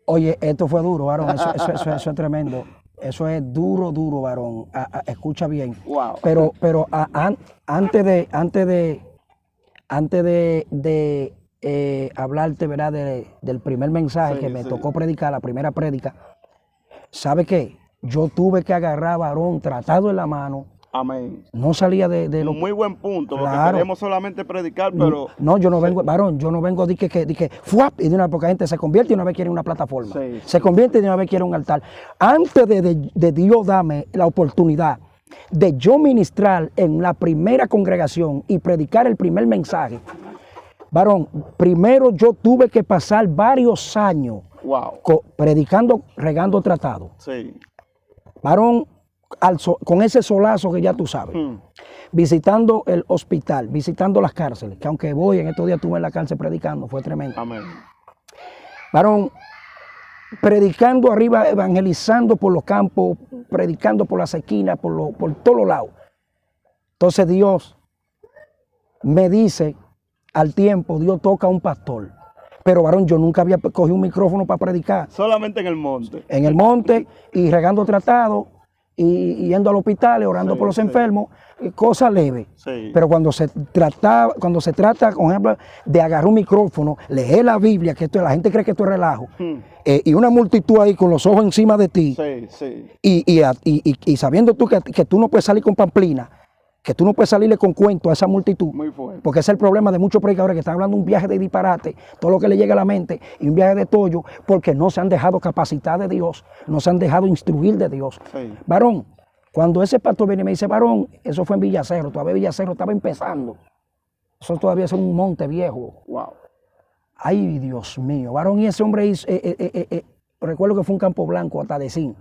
Oye, esto fue duro, varón, eso es tremendo. Eso es duro, varón. Escucha bien. Wow. Pero antes de hablarte, ¿verdad? Del primer mensaje que me tocó predicar, la primera prédica, ¿sabe qué? Yo tuve que agarrar, varón, tratado en la mano. Amén. No salía de lo... Muy buen punto, porque Claro. queremos solamente predicar, pero... No, yo no vengo, varón, yo no vengo de que ¡fuap! Y de una porque la gente se convierte y una vez quiere una plataforma. Se convierte y de una vez quiere un altar. Antes de Dios darme la oportunidad de yo ministrar en la primera congregación y predicar el primer mensaje, varón, primero yo tuve que pasar varios años predicando, regando tratado. Sí. Varón, con ese solazo que ya tú sabes, visitando el hospital, visitando las cárceles, que aunque voy, en estos días estuve en la cárcel predicando, fue tremendo. Amén. Varón, predicando arriba, evangelizando por los campos, predicando por las esquinas, por todos los lados. Entonces Dios me dice, al tiempo, Dios toca a un pastor. Pero varón, yo nunca había cogido un micrófono para predicar. Solamente en el monte. En el monte y regando tratado. Y yendo al hospital, orando por los enfermos, cosas leves. Sí. Pero cuando se trata, por ejemplo, de agarrar un micrófono, leer la Biblia, que la gente cree que esto es relajo, y una multitud ahí con los ojos encima de ti, y sabiendo tú que tú no puedes salir con pamplina, que tú no puedes salirle con cuento a esa multitud, Muy fuerte. porque ese es el problema de muchos predicadores que están hablando un viaje de disparate, todo lo que le llega a la mente, y un viaje de tollo, porque no se han dejado capacitar de Dios, no se han dejado instruir de Dios. Sí. Varón, cuando ese pastor viene y me dice, varón, eso fue en Villacero, todavía Villacero estaba empezando, eso todavía es un monte viejo. Wow. Ay, Dios mío, varón, y ese hombre hizo, recuerdo que fue un Campo Blanco, hasta de Zinc.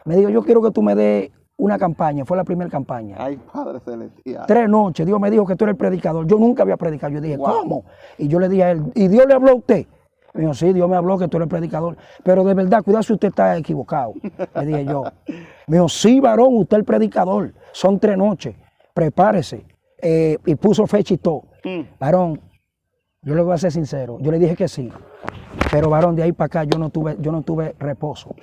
Me dijo, yo quiero que tú me des una campaña, fue la primera campaña. Ay, Padre Celestial. 3 noches, Dios me dijo que tú eres el predicador. Yo nunca había predicado. Yo dije, ¿cómo? Y yo le dije a él, ¿y Dios le habló a usted? Me dijo, sí, Dios me habló que tú eres el predicador. Pero de verdad, cuidado si usted está equivocado. Le dije yo. Me dijo, sí, varón, usted es el predicador. Son 3 noches. Prepárese. Y puso fecha y todo. Varón, yo le voy a ser sincero. Yo le dije que sí. Pero varón, de ahí para acá yo no tuve reposo.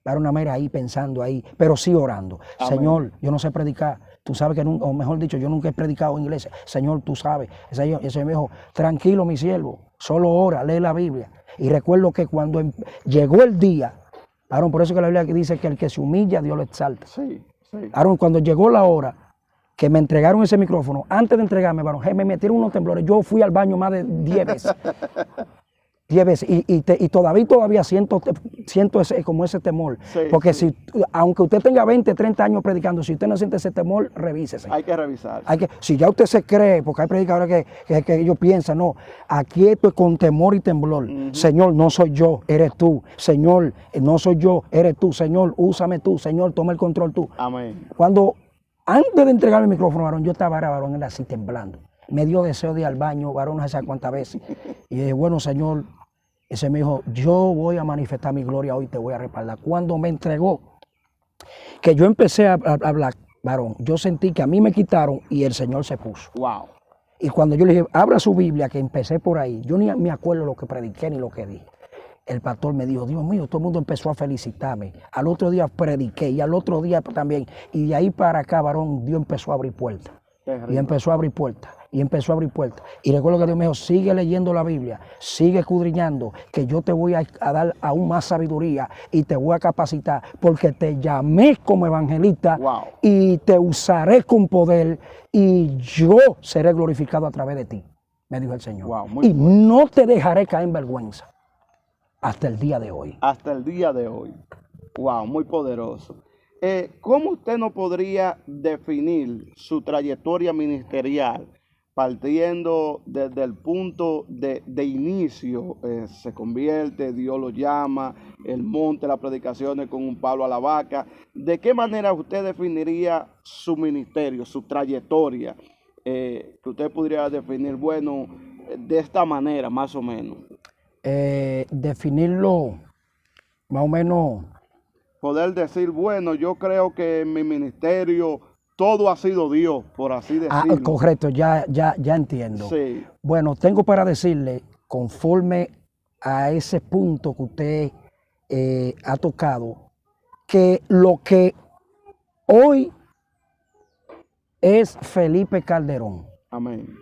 Varón, una mera ahí pensando ahí, pero sí orando. Amén. Señor, yo no sé predicar. Tú sabes que, o mejor dicho, yo nunca he predicado en iglesia. Señor, tú sabes. Ese me dijo, tranquilo, mi siervo, solo ora, lee la Biblia. Y recuerdo que cuando llegó el día, varón, por eso que la Biblia dice que el que se humilla, Dios lo exalta. Sí. Varón, cuando llegó la hora que me entregaron ese micrófono, antes de entregarme, varón, me metieron unos temblores. Yo fui al baño más de 10 veces. 10 veces, y todavía siento como ese temor, porque aunque usted tenga 20, 30 años predicando, si usted no siente ese temor, revísese. Hay que revisar. Si ya usted se cree, porque hay predicadores que ellos piensan, no, aquí estoy con temor y temblor. Señor, no soy yo, eres tú. Señor, no soy yo, eres tú. Señor, úsame tú. Señor, toma el control tú. Amén. Cuando Antes de entregar el micrófono, varón, yo estaba, varón, así temblando. Me dio deseo de ir al baño, varón, no sé cuántas veces. Y dije, bueno, Señor, ese me dijo, yo voy a manifestar mi gloria hoy, te voy a respaldar. Cuando me entregó, que yo empecé a hablar, varón, yo sentí que a mí me quitaron y el Señor se puso. Wow. Y cuando yo le dije, abra su Biblia, que empecé por ahí, yo ni me acuerdo lo que prediqué ni lo que dije. El pastor me dijo, Dios mío, todo el mundo empezó a felicitarme. Al otro día prediqué y al otro día también. Y de ahí para acá, varón, Dios empezó a abrir puertas. Y empezó a abrir puertas. Y empezó a abrir puertas. Y recuerdo que Dios me dijo, sigue leyendo la Biblia, sigue escudriñando, que yo te voy a dar aún más sabiduría y te voy a capacitar, porque te llamé como evangelista. Wow. Y te usaré con poder y yo seré glorificado a través de ti, me dijo el Señor. Wow, y no te dejaré caer en vergüenza. Hasta el día de hoy. Hasta el día de hoy. Wow, muy poderoso. ¿Cómo usted no podría definir su trayectoria ministerial partiendo desde el punto de inicio? Se convierte, Dios lo llama, el monte, las predicaciones con un palo a la vaca. ¿De qué manera usted definiría su ministerio, su trayectoria? Que usted podría definir, bueno, de esta manera, más o menos. Definirlo más o menos. Poder decir, bueno, yo creo que en mi ministerio todo ha sido Dios, por así decirlo. Correcto, ya entiendo. Sí. Bueno, tengo para decirle, conforme a ese punto que usted ha tocado, que lo que hoy es Felipe Calderón. Amén.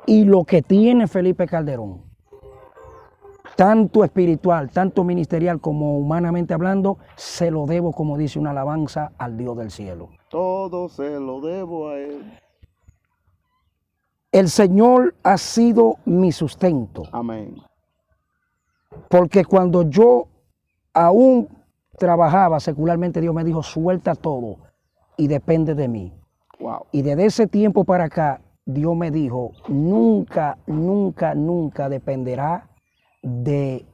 Y lo que tiene Felipe Calderón, tanto espiritual, tanto ministerial como humanamente hablando, se lo debo, como dice una alabanza, al Dios del cielo. Todo se lo debo a Él. El Señor ha sido mi sustento. Amén. Porque cuando yo aún trabajaba secularmente, Dios me dijo, suelta todo y depende de mí. Wow. Y desde ese tiempo para acá, Dios me dijo, nunca, nunca, nunca dependerá de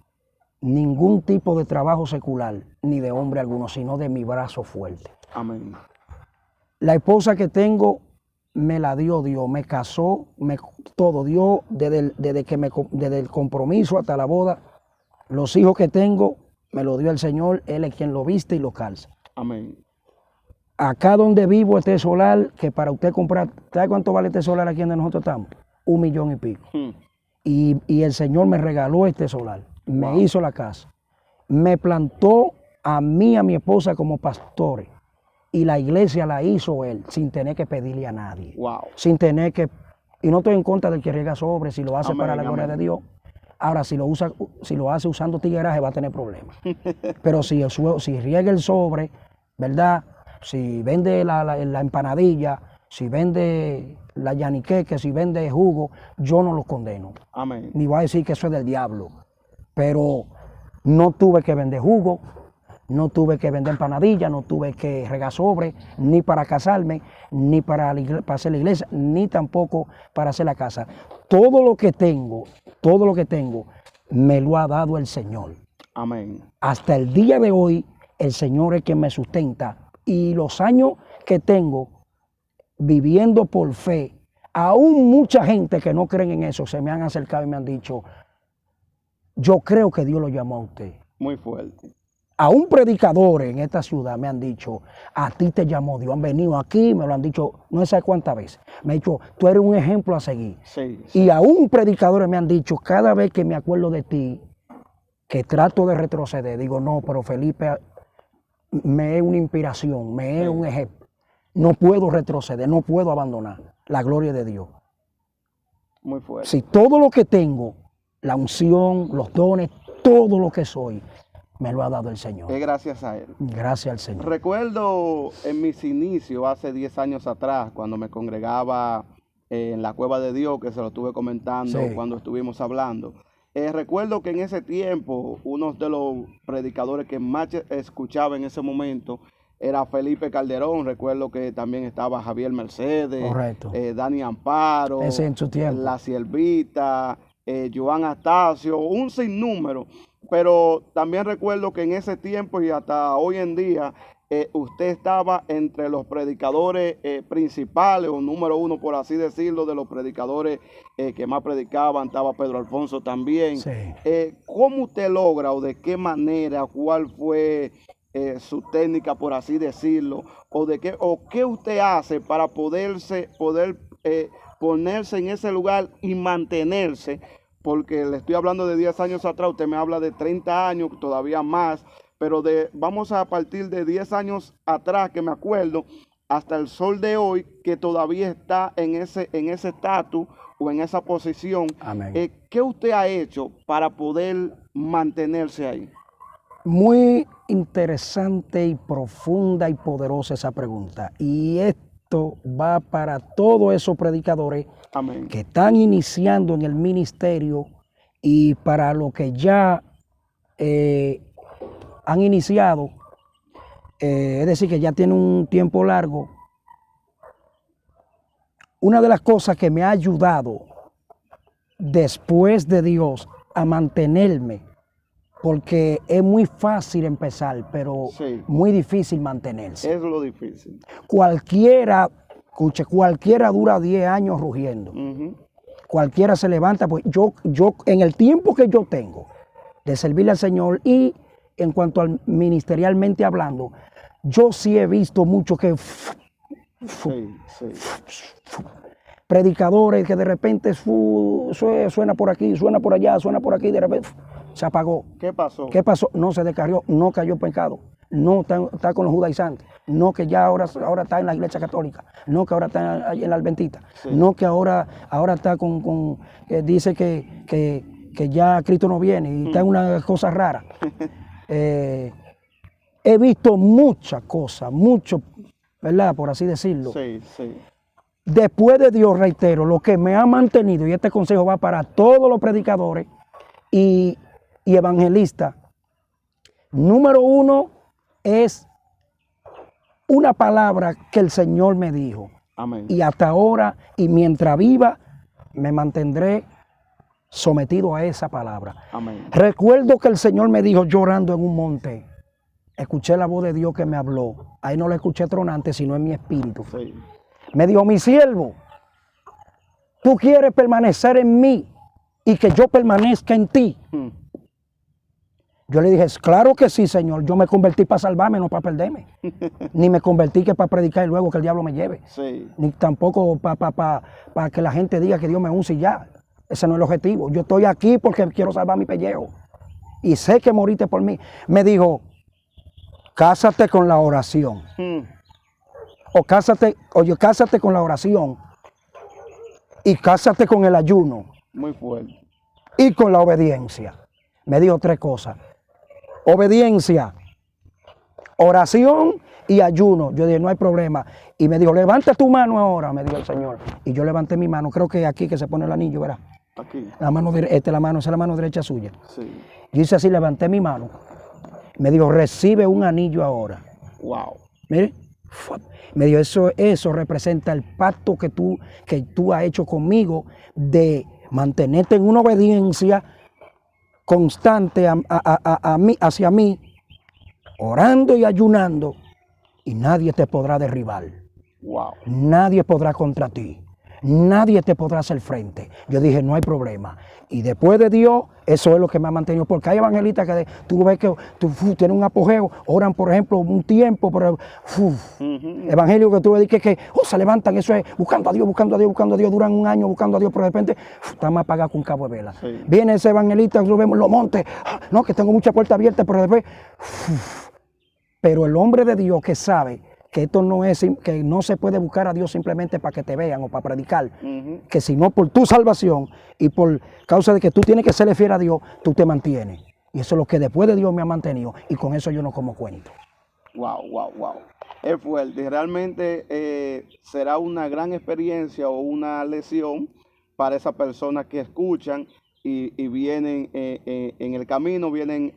ningún tipo de trabajo secular, ni de hombre alguno, sino de mi brazo fuerte. Amén. La esposa que tengo me la dio Dios, me casó, todo Dios, desde el compromiso hasta la boda. Los hijos que tengo me lo dio el Señor, Él es quien lo viste y lo calza. Amén. Acá donde vivo, este solar, que para usted comprar, ¿sabe cuánto vale este solar aquí donde nosotros estamos? 1 millón y pico. Y el Señor me regaló este solar, me hizo la casa, me plantó a mí, a mi esposa como pastores, y la iglesia la hizo Él, sin tener que pedirle a nadie, sin tener que, y no estoy en contra del que riega sobre, si lo hace para la gloria de Dios. Ahora, si lo hace usando tigueraje, va a tener problemas. Pero si riega el sobre, ¿verdad? Si vende la empanadilla, si vende la yaniqueque, si vende jugo, yo no lo condeno. Amén. Ni voy a decir que eso es del diablo. Pero no tuve que vender jugo, no tuve que vender empanadilla, no tuve que regar sobre, ni para casarme, ni para hacer la iglesia, ni tampoco para hacer la casa. Todo lo que tengo, me lo ha dado el Señor. Amén. Hasta el día de hoy, el Señor es quien me sustenta. Y los años que tengo viviendo por fe, aún mucha gente que no creen en eso se me han acercado y me han dicho, yo creo que Dios lo llamó a usted. Muy fuerte. Aún predicadores en esta ciudad me han dicho, a ti te llamó Dios. Han venido aquí, me lo han dicho no sé cuántas veces. Me han dicho, tú eres un ejemplo a seguir. Sí. Y aún predicadores me han dicho, cada vez que me acuerdo de ti, que trato de retroceder, digo, no, pero Felipe me es una inspiración, me es un ejemplo. No puedo retroceder, no puedo abandonar la gloria de Dios. Muy fuerte. Si todo lo que tengo, la unción, los dones, todo lo que soy, me lo ha dado el Señor. Es gracias a Él. Gracias al Señor. Recuerdo en mis inicios, hace 10 años atrás, cuando me congregaba en la Cueva de Dios, que se lo estuve comentando cuando estuvimos hablando. Recuerdo que en ese tiempo, uno de los predicadores que más escuchaba en ese momento era Felipe Calderón. Recuerdo que también estaba Javier Mercedes, Dani Amparo, ese en su tiempo. La Siervita, Joan Astacio, un sinnúmero. Pero también recuerdo que en ese tiempo y hasta hoy en día usted estaba entre los predicadores principales, o número uno, por así decirlo, de los predicadores que más predicaban. Estaba Pedro Alfonso también. Sí. ¿Cómo usted logra, o de qué manera, cuál fue su técnica, por así decirlo, o qué usted hace para poder ponerse en ese lugar y mantenerse? Porque le estoy hablando de 10 años atrás, usted me habla de 30 años, todavía más, pero vamos a partir de 10 años atrás, que me acuerdo, hasta el sol de hoy, que todavía está en ese estatus o en esa posición. Amén. ¿Qué usted ha hecho para poder mantenerse ahí? Muy interesante y profunda y poderosa esa pregunta. Y esto va para todos esos predicadores Amén. que están iniciando en el ministerio, y para los que ya han iniciado, es decir, que ya tienen un tiempo largo. Una de las cosas que me ha ayudado después de Dios a mantenerme, porque es muy fácil empezar, pero Sí. muy difícil mantenerse. Es lo difícil. Cualquiera dura 10 años rugiendo. Ujú. Cualquiera se levanta, pues yo en el tiempo que yo tengo de servirle al Señor, y en cuanto al ministerialmente hablando, yo sí he visto mucho que Sí, sí. predicadores que de repente suena por aquí, suena por allá, suena por aquí, de repente se apagó. ¿Qué pasó? ¿Qué pasó? No se descarrió, no cayó en pecado, no está con los judaizantes, no que ya ahora está en la iglesia católica, no que ahora está en la adventista, Sí. no que ahora está con dice que ya Cristo no viene y está en una cosa rara. He visto muchas cosas, mucho, ¿verdad? Por así decirlo. Sí, sí. Después de Dios, reitero, lo que me ha mantenido, y este consejo va para todos los predicadores y evangelistas, número uno es una palabra que el Señor me dijo. Amén. Y hasta ahora, y mientras viva, me mantendré sometido a esa palabra. Amén. Recuerdo que el Señor me dijo llorando en un monte. Escuché la voz de Dios que me habló. Ahí no la escuché tronante, sino en mi espíritu. Sí. Me dijo: mi siervo, tú quieres permanecer en mí y que yo permanezca en ti. Mm. Yo le dije: claro que sí, Señor. Yo me convertí para salvarme, no para perderme. Ni me convertí que para predicar y luego que el diablo me lleve. Sí. Ni tampoco para que la gente diga que Dios me use y ya. Ese no es el objetivo. Yo estoy aquí porque quiero salvar mi pellejo. Y sé que moriste por mí. Me dijo: cásate con la oración. Mm. Cásate con la oración. Y cásate con el ayuno. Muy fuerte. Y con la obediencia. Me dijo 3 cosas: obediencia, oración y ayuno. Yo dije: no hay problema. Y me dijo: levanta tu mano ahora, me dijo el Señor. Y yo levanté mi mano. Creo que aquí que se pone el anillo, ¿verdad? Aquí. La mano, esa es la mano derecha suya. Sí. Yo hice así, levanté mi mano. Me dijo: recibe un anillo ahora. Wow. Mire. Me dijo: eso representa el pacto que tú has hecho conmigo de mantenerte en una obediencia constante hacia mí, orando y ayunando, y nadie te podrá derribar. Wow. Nadie podrá contra ti. Nadie te podrá hacer frente. Yo dije: no hay problema. Y después de Dios, eso es lo que me ha mantenido. Porque hay evangelistas que tú ves que tienen un apogeo, oran, por ejemplo, un tiempo, pero evangélicos que tú ves que se levantan, eso es buscando a Dios, buscando a Dios, buscando a Dios, duran un año buscando a Dios, pero de repente están más apagados con un cabo de vela. Sí. Viene ese evangelista que lo vemos en los montes, no, que tengo mucha puerta abierta, pero después. Pero el hombre de Dios que sabe que esto no es, que no se puede buscar a Dios simplemente para que te vean o para predicar, que sino por tu salvación y por causa de que tú tienes que serle fiel a Dios, tú te mantienes. Y eso es lo que después de Dios me ha mantenido, y con eso yo no como cuento. Wow, wow, wow. Es fuerte. Realmente será una gran experiencia o una lección para esas personas que escuchan y vienen en el camino, vienen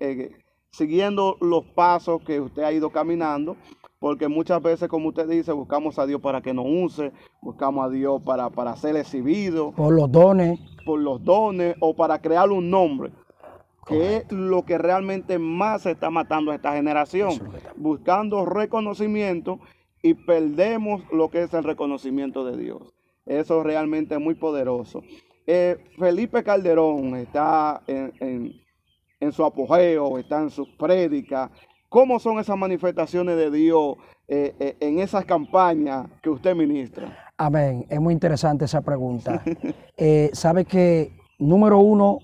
siguiendo los pasos que usted ha ido caminando. Porque muchas veces, como usted dice, buscamos a Dios para que nos use, buscamos a Dios para ser exhibido. Por los dones. Por los dones o para crear un nombre. que es lo que realmente más se está matando a esta generación, buscando reconocimiento y perdemos lo que es el reconocimiento de Dios. Eso realmente es muy poderoso. Felipe Calderón está en su apogeo, está en sus prédicas. ¿Cómo son esas manifestaciones de Dios en esas campañas que usted ministra? Amén. Es muy interesante esa pregunta. Sabe que, número uno,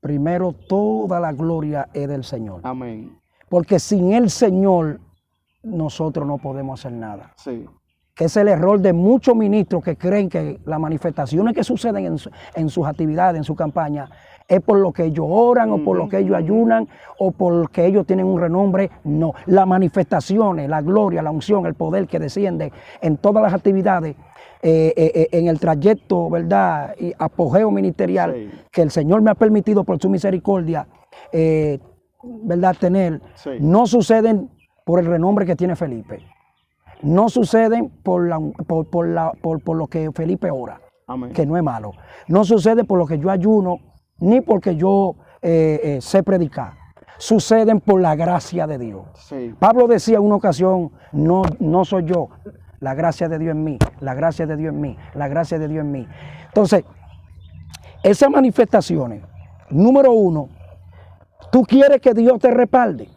primero toda la gloria es del Señor. Amén. Porque sin el Señor nosotros no podemos hacer nada. Sí. Que es el error de muchos ministros que creen que las manifestaciones que suceden en sus actividades, en su campaña, es por lo que ellos oran o por lo que ellos ayunan o porque ellos tienen un renombre. No, las manifestaciones, la gloria, la unción, el poder que desciende en todas las actividades, en el trayecto, ¿verdad? Y apogeo ministerial, sí, que el Señor me ha permitido por su misericordia, ¿verdad? Tener, sí, no suceden por el renombre que tiene Felipe. No suceden por lo que Felipe ora, amén, que no es malo. No sucede por lo que yo ayuno, ni porque yo sé predicar. Suceden por la gracia de Dios. Sí. Pablo decía en una ocasión, no soy yo, la gracia de Dios en mí, la gracia de Dios en mí, la gracia de Dios en mí. Entonces, esas manifestaciones, número uno, tú quieres que Dios te respalde.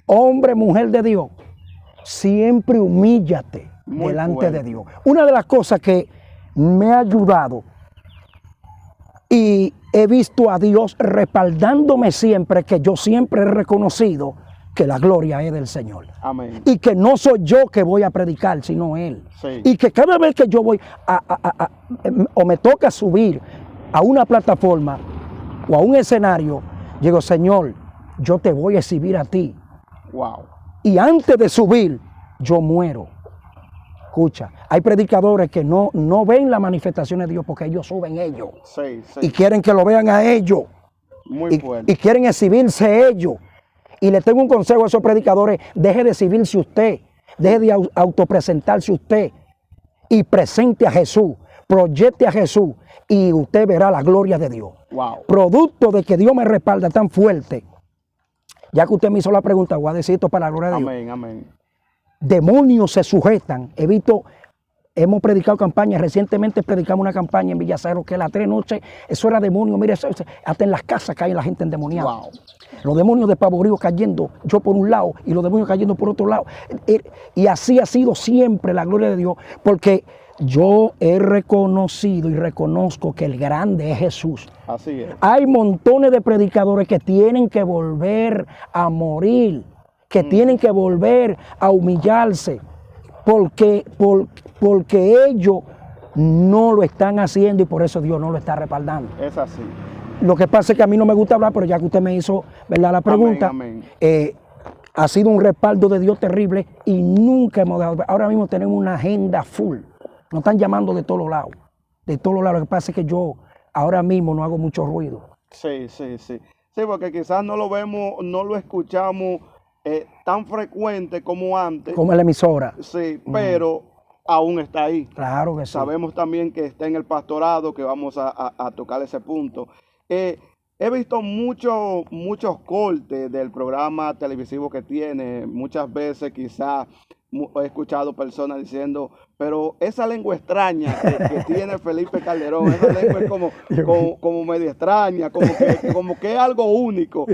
Hombre, mujer de Dios, siempre humíllate delante de Dios. Una de las cosas que me ha ayudado y he visto a Dios respaldándome siempre, que yo siempre he reconocido que la gloria es del Señor. Amén. Y que no soy yo que voy a predicar, sino Él. Sí. Y que cada vez que yo voy o me toca subir a una plataforma o a un escenario, digo, Señor, yo te voy a exhibir a ti. Wow. Y antes de subir, yo muero. Escucha, hay predicadores que no ven las manifestaciones de Dios porque ellos suben ellos. Sí, sí. Y quieren que lo vean a ellos. Muy bueno. Y quieren exhibirse ellos. Y le tengo un consejo a esos predicadores: deje de exhibirse usted, deje de autopresentarse usted y presente a Jesús, proyecte a Jesús y usted verá la gloria de Dios. Wow. Producto de que Dios me respalda tan fuerte. Ya que usted me hizo la pregunta, voy a decir esto para la gloria de Dios. Amén, amén. Demonios se sujetan. Hemos predicado campañas. Recientemente predicamos una campaña en Villacero que a las 3 noches, eso era demonio. Mire, hasta en las casas caen la gente endemoniada. Wow. Los demonios de pavorío cayendo, yo por un lado y los demonios cayendo por otro lado. Y así ha sido siempre la gloria de Dios, porque yo he reconocido y reconozco que el grande es Jesús. Así es. Hay montones de predicadores que tienen que volver a morir, que tienen que volver a humillarse, porque ellos no lo están haciendo y por eso Dios no lo está respaldando. Es así. Lo que pasa es que a mí no me gusta hablar, pero ya que usted me hizo, ¿verdad?, la pregunta, amén, amén. Ha sido un respaldo de Dios terrible y nunca hemos dejado. Ahora mismo tenemos una agenda full. Nos están llamando de todos lados. De todos lados. Lo que pasa es que yo ahora mismo no hago mucho ruido. Sí, sí, sí. Sí, porque quizás no lo vemos, no lo escuchamos tan frecuente como antes. Como en la emisora. Sí, pero aún está ahí. Claro que sí. Sabemos también que está en el pastorado, que vamos a tocar ese punto. He visto muchos cortes del programa televisivo que tiene. Muchas veces quizás he escuchado personas diciendo, pero esa lengua extraña que tiene Felipe Calderón, esa lengua es como medio extraña, como que es algo único.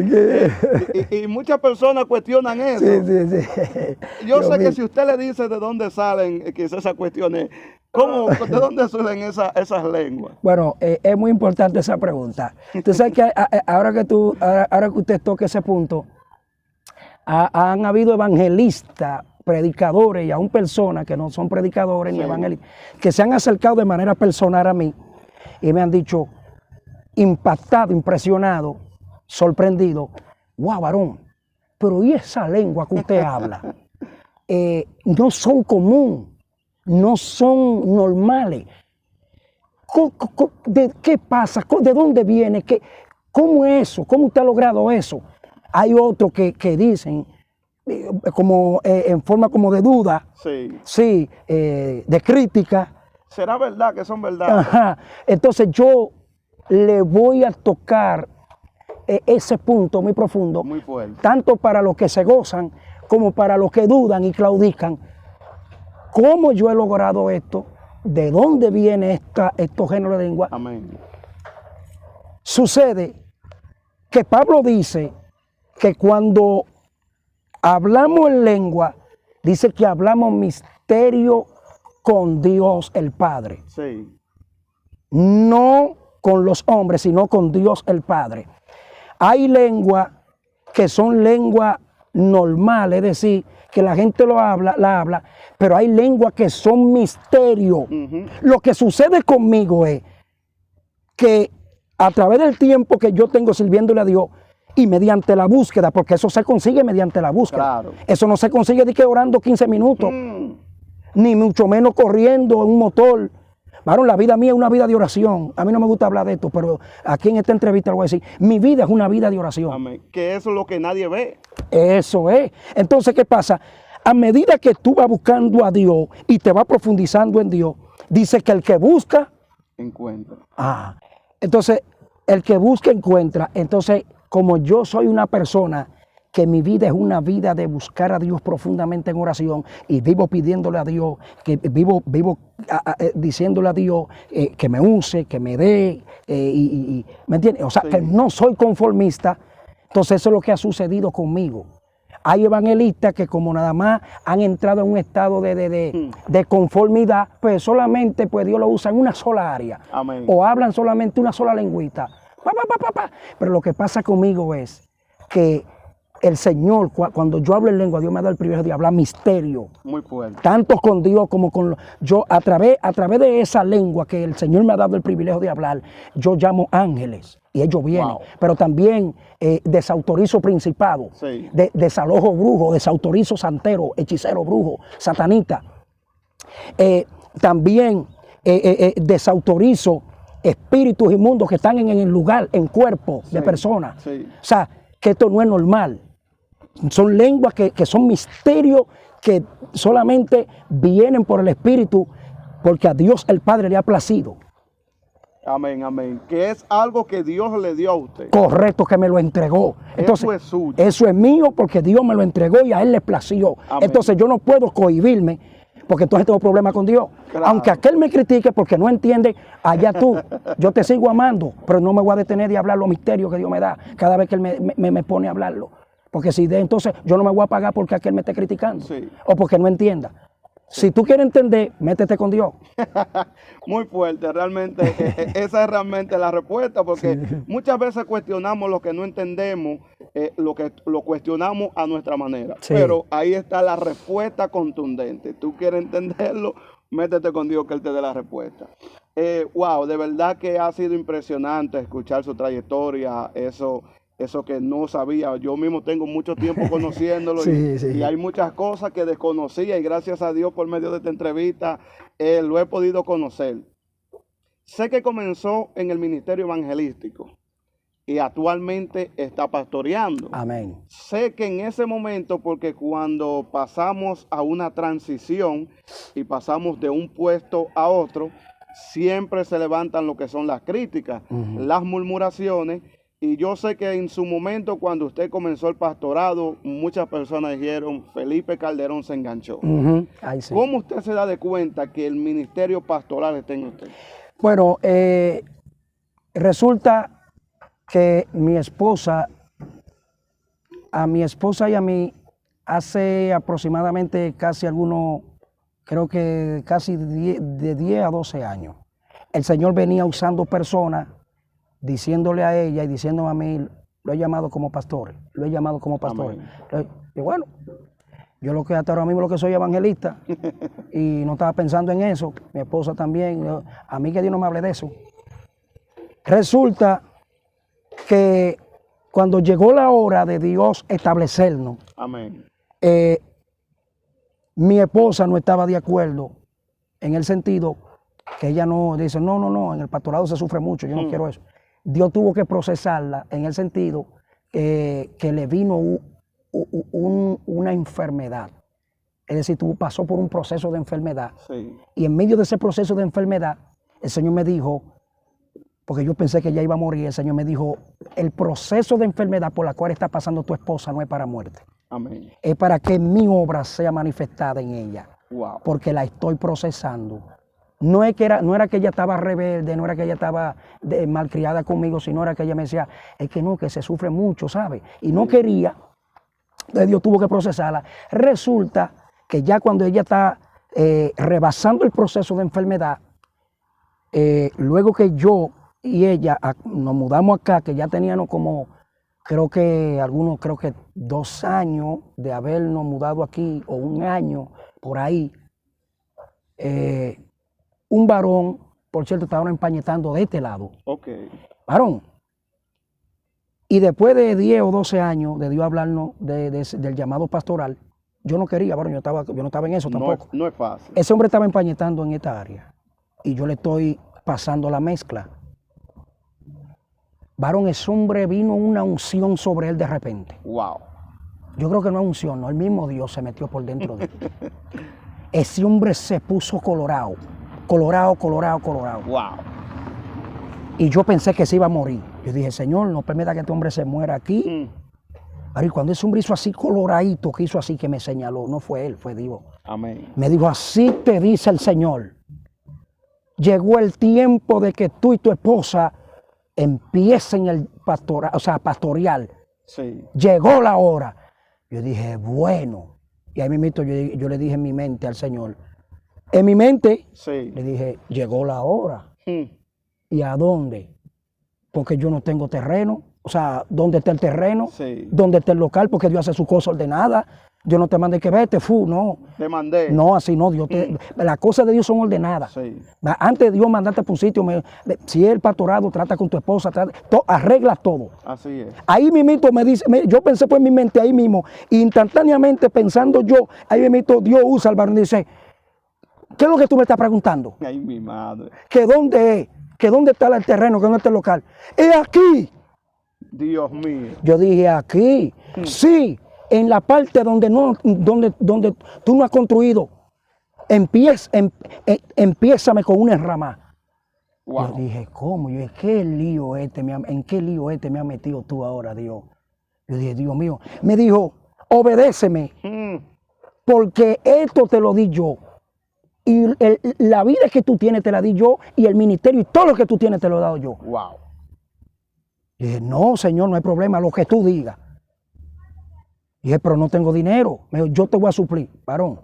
Y muchas personas cuestionan eso. Sí, sí, sí. Yo sé que si usted le dice de dónde salen quizás esas cuestiones, ¿de dónde surgen esas lenguas? Bueno, es muy importante esa pregunta. Tú sabes que ahora que usted toque ese punto, han habido evangelistas, predicadores y aún personas que no son predicadores, sí, ni evangelistas, que se han acercado de manera personal a mí y me han dicho, impactado, impresionado, sorprendido, wow, varón, pero ¿y esa lengua que usted habla? No son comunes, no son normales. ¿Qué pasa? ¿De dónde viene? ¿Cómo es eso? ¿Cómo usted ha logrado eso? Hay otros que dicen, como en forma como de duda, sí, sí, de crítica. ¿Será verdad que son verdad? Ajá. Entonces yo le voy a tocar ese punto muy profundo, Muy fuerte. tanto para los que se gozan como para los que dudan y claudican. ¿Cómo yo he logrado esto? ¿De dónde viene estos géneros de lengua? Amén. Sucede que Pablo dice que cuando hablamos en lengua, dice que hablamos misterio con Dios el Padre. Sí. No con los hombres, sino con Dios el Padre. Hay lenguas que son lenguas normales, es decir, que la gente la habla, pero hay lenguas que son misterio. Lo que sucede conmigo es que a través del tiempo que yo tengo sirviéndole a Dios y mediante la búsqueda, porque eso se consigue mediante la búsqueda. Claro. Eso no se consigue de que orando 15 minutos, ni mucho menos corriendo en un motor. Varón, la vida mía es una vida de oración. A mí no me gusta hablar de esto, pero aquí en esta entrevista lo voy a decir. Mi vida es una vida de oración. Amén. Que eso es lo que nadie ve. Eso es. Entonces, ¿qué pasa? A medida que tú vas buscando a Dios y te vas profundizando en Dios, dice que el que busca, Encuentra. Entonces, el que busca, encuentra. Entonces, como yo soy una persona que mi vida es una vida de buscar a Dios profundamente en oración y vivo pidiéndole a Dios, que vivo diciéndole a Dios que me use, que me dé, ¿me entiendes? O sea, Sí. que no soy conformista. Entonces eso es lo que ha sucedido conmigo. Hay evangelistas que como nada más han entrado en un estado de conformidad, pues solamente pues Dios lo usa en una sola área. Amén. O hablan solamente una sola lengüita. Pero lo que pasa conmigo es que el Señor, cuando yo hablo en lengua, Dios me ha dado el privilegio de hablar misterio. Muy fuerte. Tanto con Dios como con yo, a través de esa lengua que el Señor me ha dado el privilegio de hablar, yo llamo ángeles y ellos vienen. Wow. Pero también desautorizo principados, Sí. desalojo brujo, desautorizo santero, hechicero, brujo, satanita. También desautorizo espíritus inmundos que están en el lugar, en cuerpo de personas. Sí. O sea, que esto no es normal. Son lenguas que son misterios que solamente vienen por el Espíritu porque a Dios el Padre le ha placido. Amén, amén. Que es algo que Dios le dio a usted. Correcto, que me lo entregó. Entonces, Eso es suyo. eso es mío porque Dios me lo entregó y a Él le plació. Amén. Entonces yo no puedo cohibirme porque entonces tengo problemas con Dios. Claro. Aunque aquel me critique porque no entiende, allá tú. Yo te sigo amando, pero no me voy a detener de hablar los misterios que Dios me da cada vez que Él me pone a hablarlo. Porque si entonces yo no me voy a pagar porque aquel me esté criticando. Sí. O porque no entienda. Si tú quieres entender, métete con Dios. Muy fuerte, realmente, esa es realmente la respuesta, porque muchas veces cuestionamos lo que no entendemos, lo cuestionamos a nuestra manera, Sí. pero ahí está la respuesta contundente. Tú quieres entenderlo, métete con Dios que Él te dé la respuesta. Wow, de verdad que ha sido impresionante escuchar su trayectoria, eso que no sabía. Yo mismo tengo mucho tiempo conociéndolo Sí, sí. y hay muchas cosas que desconocía y gracias a Dios por medio de esta entrevista lo he podido conocer. Sé que comenzó en el ministerio evangelístico y actualmente está pastoreando. Amén. Sé que en ese momento, porque cuando pasamos a una transición y pasamos de un puesto a otro, siempre se levantan lo que son las críticas, las murmuraciones. Y yo sé que en su momento, cuando usted comenzó el pastorado, muchas personas dijeron, Felipe Calderón se enganchó. Ahí sí. ¿Cómo usted se da de cuenta que el ministerio pastoral está en usted? Bueno, resulta que a mi esposa y a mí, hace aproximadamente creo que casi de 10 a 12 años, el Señor venía usando personas, diciéndole a ella y diciéndome a mí, lo he llamado como pastor, lo he llamado como pastor. Y bueno, yo lo que hasta ahora mismo lo que soy evangelista y no estaba pensando en eso, mi esposa también, a mí que Dios no me hable de eso. Resulta que cuando llegó la hora de Dios establecernos, Amén. mi esposa no estaba de acuerdo en el sentido que ella no dice, no, en el pastorado se sufre mucho, yo no quiero eso. Dios tuvo que procesarla en el sentido que le vino una enfermedad. Es decir, pasó por un proceso de enfermedad. Sí. Y en medio de ese proceso de enfermedad, el Señor me dijo, porque yo pensé que ya iba a morir. El Señor me dijo, el proceso de enfermedad por la cual está pasando tu esposa no es para muerte. Amén. Es para que mi obra sea manifestada en ella. Wow. Porque la estoy procesando. No era que ella estaba rebelde, no era que ella estaba malcriada conmigo, sino era que ella me decía, es que no, que se sufre mucho, ¿sabe? Y no quería, Dios tuvo que procesarla. Resulta que ya cuando ella está rebasando el proceso de enfermedad, luego que yo y ella nos mudamos acá, que ya teníamos como, creo que 2 años de habernos mudado aquí, o 1 año por ahí, un varón, por cierto, estaba empañetando de este lado. Ok. Varón. Y después de 10 o 12 años de Dios hablarnos del llamado pastoral, yo no quería, varón, yo no estaba en eso tampoco. No es fácil. Ese hombre estaba empañetando en esta área y yo le estoy pasando la mezcla. Varón, ese hombre vino una unción sobre él de repente. Wow. Yo creo que no es unción, no, el mismo Dios se metió por dentro de él. Ese hombre se puso colorado. Colorado. Wow. Y yo pensé que se iba a morir. Yo dije, Señor, no permita que este hombre se muera aquí. Y cuando ese hombre hizo así coloradito, que hizo así, que me señaló, no fue él, fue Dios. Amén. Me dijo, así te dice el Señor. Llegó el tiempo de que tú y tu esposa empiecen el pastoral. Sí. Llegó la hora. Yo dije, bueno. Y ahí mismo yo le dije en mi mente al Señor. En mi mente, sí, le dije, llegó la hora. Hmm. ¿Y a dónde? Porque yo no tengo terreno. O sea, ¿dónde está el terreno? Sí. ¿Dónde está el local? Porque Dios hace su cosa ordenada. Yo no te mandé que vete, no. Te mandé. No, así no. Las cosas de Dios son ordenadas. Sí. Antes de Dios mandarte por un sitio, si es el pastorado, trata con tu esposa, arregla todo. Así es. Ahí mismo me dice, yo pensé pues en mi mente ahí mismo, instantáneamente pensando yo, ahí mismo Dios usa al varón y dice, ¿qué es lo que tú me estás preguntando? Ay, mi madre. ¿Que dónde es? ¿Que dónde está el terreno? ¿Que dónde está el local? ¡Es aquí! Dios mío. Yo dije, aquí. Sí, en la parte donde tú no has construido. Empiézame con una enramada. Wow. Yo dije, ¿cómo? Yo dije, ¿en qué lío me has metido tú ahora, Dios? Yo dije, Dios mío. Me dijo, obedéceme, porque esto te lo di yo. Y la vida que tú tienes te la di yo, y el ministerio y todo lo que tú tienes te lo he dado yo. Wow. Y dije, no, Señor, no hay problema, lo que tú digas. Y dije, pero no tengo dinero. Me dijo, yo te voy a suplir. Varón,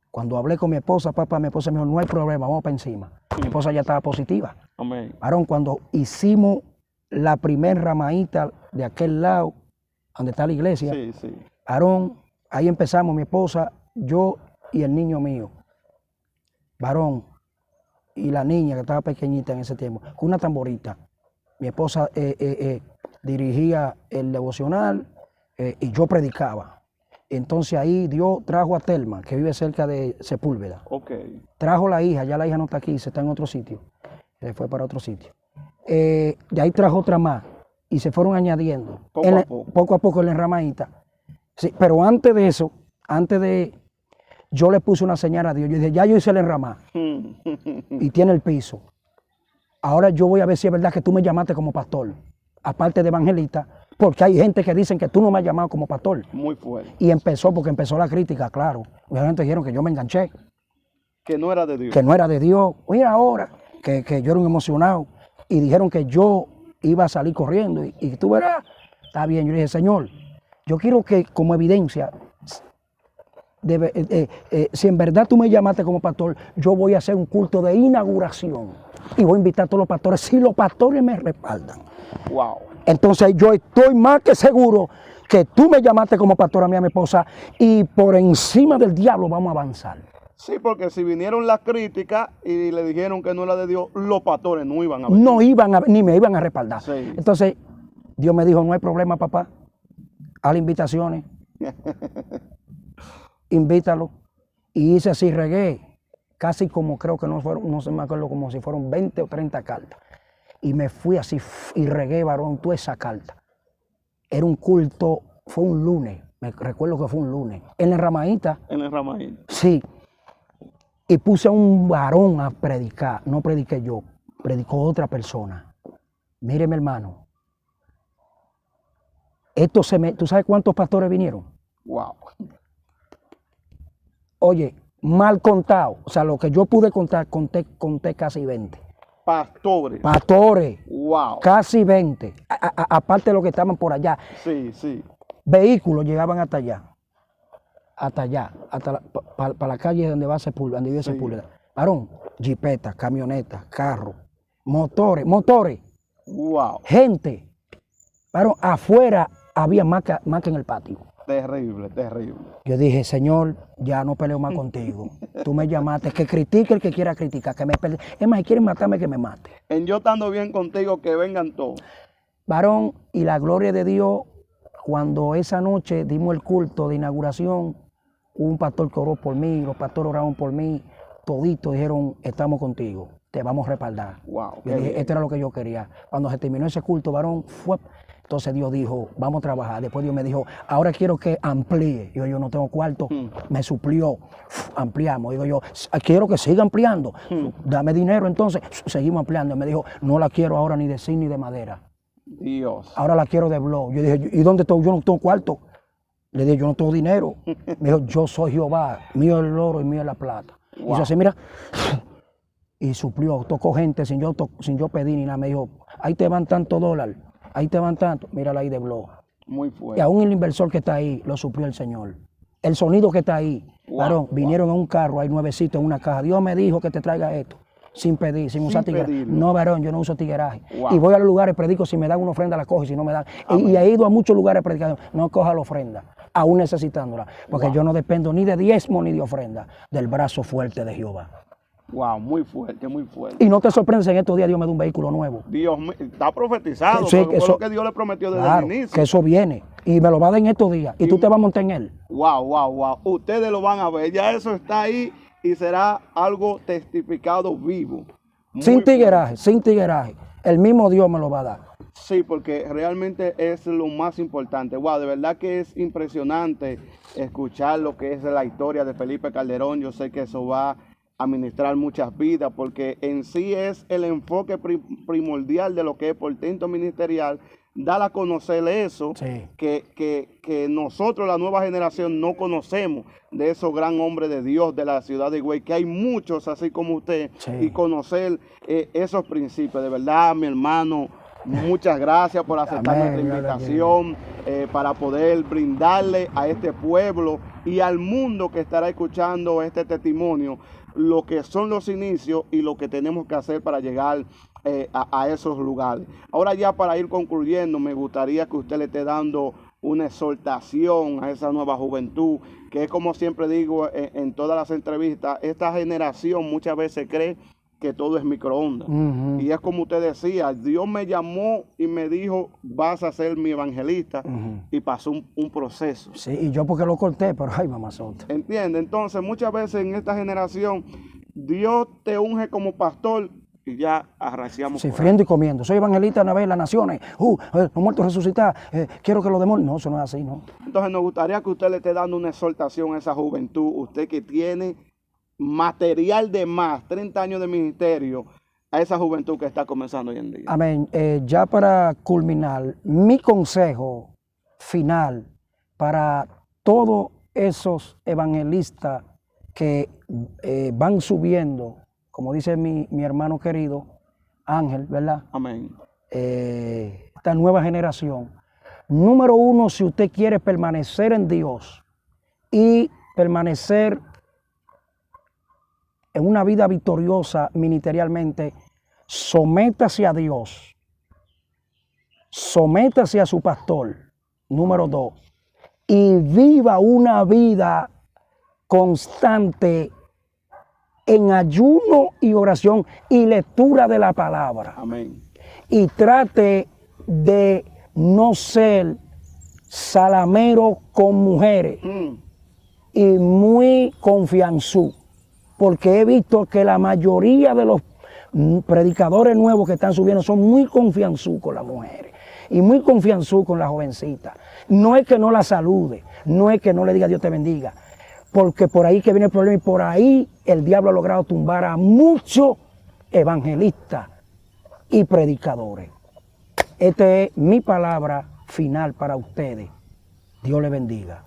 cuando hablé con mi esposa, mi esposa me dijo, no hay problema, vamos para encima. Mi esposa ya estaba positiva. Amén. Varón, cuando hicimos la primer ramadita de aquel lado, donde está la iglesia, Sí, sí. varón, ahí empezamos, mi esposa, yo y el niño mío. Varón, y la niña que estaba pequeñita en ese tiempo, con una tamborita. Mi esposa dirigía el devocional y yo predicaba. Entonces ahí Dios trajo a Telma, que vive cerca de Sepúlveda. Ok. Trajo la hija, ya la hija no está aquí, se está en otro sitio. Se fue para otro sitio. De ahí trajo otra más y se fueron añadiendo. Poco a poco en la enramadita. Sí, pero antes de eso, yo le puse una señal a Dios. Yo dije, ya yo hice el enramado y tiene el piso. Ahora yo voy a ver si es verdad que tú me llamaste como pastor, aparte de evangelista, porque hay gente que dicen que tú no me has llamado como pastor. Muy fuerte. Y porque empezó la crítica, claro. Mucha gente dijeron que yo me enganché. Que no era de Dios. Que no era de Dios. Mira ahora, que yo era un emocionado. Y dijeron que yo iba a salir corriendo. Y tú verás, está bien. Yo le dije, Señor, yo quiero que como evidencia, si en verdad tú me llamaste como pastor, yo voy a hacer un culto de inauguración. Y voy a invitar a todos los pastores, si los pastores me respaldan. Wow. Entonces yo estoy más que seguro que tú me llamaste como pastor a mí, a mi esposa, y por encima del diablo vamos a avanzar. Sí, porque si vinieron las críticas y le dijeron que no era de Dios, los pastores no iban a venir. Ni me iban a respaldar. Sí. Entonces Dios me dijo, no hay problema, papá, haz invitaciones, invítalo. Y hice así, regué. Casi como creo que no se me acuerdo, como si fueron 20 o 30 cartas. Y me fui así y regué, varón, toda esa carta. Era un culto, fue un lunes, me recuerdo que fue un lunes. En la enramadita. En la enramadita. Sí. Y puse a un varón a predicar, no prediqué yo, predicó otra persona. Mire, mi hermano, ¿tú sabes cuántos pastores vinieron? Wow. Oye, mal contado, o sea, lo que yo pude contar, conté casi 20. Pastores. Pastores. Wow. Casi 20. Aparte de los que estaban por allá. Sí, sí. Vehículos llegaban hasta allá. Hasta allá. Hasta para la calle donde va Sepúlveda, donde vive Sepúlveda. Varón, jipetas, camionetas, carros, motores. Wow. Gente. Varón, afuera había más que en el patio. Terrible, terrible. Yo dije, Señor, ya no peleo más contigo. Tú me llamaste, que critique el que quiera criticar, que me perdone. Es más, si quieren matarme, que me mate. En yo estando bien contigo, que vengan todos. Varón, y la gloria de Dios, cuando esa noche dimos el culto de inauguración, un pastor que oró por mí, los pastores oraron por mí, toditos dijeron, estamos contigo, te vamos a respaldar. Wow. Yo dije, esto era lo que yo quería. Cuando se terminó ese culto, varón, entonces Dios dijo, vamos a trabajar. Después Dios me dijo, ahora quiero que amplíe. Yo no tengo cuarto, me suplió, ampliamos. Digo yo, quiero que siga ampliando. Dame dinero, entonces seguimos ampliando. Me dijo, no la quiero ahora ni de zinc ni de madera. Dios. Ahora la quiero de blow. Yo dije, ¿y dónde estoy? Yo no tengo cuarto. Le dije, yo no tengo dinero. Me dijo, yo soy Jehová, mío es el oro y mío es la plata. Wow. Hizo así, mira, y suplió, tocó gente sin yo pedir ni nada. Me dijo, ahí te van tantos dólares. Ahí te van tanto, mírala ahí de blog. Muy fuerte. Y aún el inversor que está ahí lo suplió el Señor. El sonido que está ahí, varón, vinieron a un carro, hay nuevecitos en una caja. Dios me dijo que te traiga esto, sin pedir, sin usar tigueraje. No, varón, yo no uso tigueraje. Y voy a los lugares, predico, si me dan una ofrenda la cojo, y si no me dan. Y he ido a muchos lugares predicando, no coja la ofrenda, aún necesitándola. Porque yo no dependo ni de diezmo ni de ofrenda, del brazo fuerte de Jehová. Wow, muy fuerte, muy fuerte. Y no te sorprendes, en estos días Dios me da un vehículo nuevo. Dios, está profetizado, sí, fue lo que Dios le prometió desde el inicio. Que eso viene, y me lo va a dar en estos días, y tú te vas a montar en él. Wow. Ustedes lo van a ver, ya eso está ahí, y será algo testificado vivo. Sin tigueraje, el mismo Dios me lo va a dar. Sí, porque realmente es lo más importante. Wow, de verdad que es impresionante escuchar lo que es la historia de Felipe Calderón. Yo sé que eso va administrar muchas vidas, porque en sí es el enfoque primordial de lo que es Portento Ministerial, dar a conocer eso, que nosotros, la nueva generación, no conocemos de esos gran hombres de Dios de la ciudad de Higüey, que hay muchos así como usted, y conocer esos principios. De verdad, mi hermano, muchas gracias por aceptar nuestra invitación para poder brindarle a este pueblo y al mundo que estará escuchando este testimonio lo que son los inicios y lo que tenemos que hacer para llegar a esos lugares. Ahora ya para ir concluyendo, me gustaría que usted le esté dando una exhortación a esa nueva juventud, que es como siempre digo en todas las entrevistas, esta generación muchas veces cree que todo es microondas. Y es como usted decía, Dios me llamó y me dijo, vas a ser mi evangelista, y pasó un proceso. Sí, y yo porque lo corté, pero ay, mamazota. ¿Entiende? Entonces, muchas veces en esta generación, Dios te unge como pastor y ya arraciamos. Sí, friendo y comiendo. Soy evangelista una vez en las naciones, los muertos resucitar, quiero que los demonios. No, eso no es así, ¿no? Entonces, nos gustaría que usted le esté dando una exhortación a esa juventud, usted que tiene material de más, 30 años de ministerio, a esa juventud que está comenzando hoy en día. Amén. Ya para culminar, mi consejo final para todos esos evangelistas que van subiendo, como dice mi hermano querido Ángel, ¿verdad? Amén. Esta nueva generación. Número uno, si usted quiere permanecer en Dios y permanecer en una vida victoriosa ministerialmente, sométase a Dios, sométase a su pastor, número dos, y viva una vida constante en ayuno y oración y lectura de la palabra. Amén. Y trate de no ser salamero con mujeres y muy confianzú. Porque he visto que la mayoría de los predicadores nuevos que están subiendo son muy confianzú con las mujeres y muy confianzú con las jovencitas. No es que no la salude, no es que no le diga Dios te bendiga, porque por ahí que viene el problema y por ahí el diablo ha logrado tumbar a muchos evangelistas y predicadores. Esta es mi palabra final para ustedes. Dios les bendiga.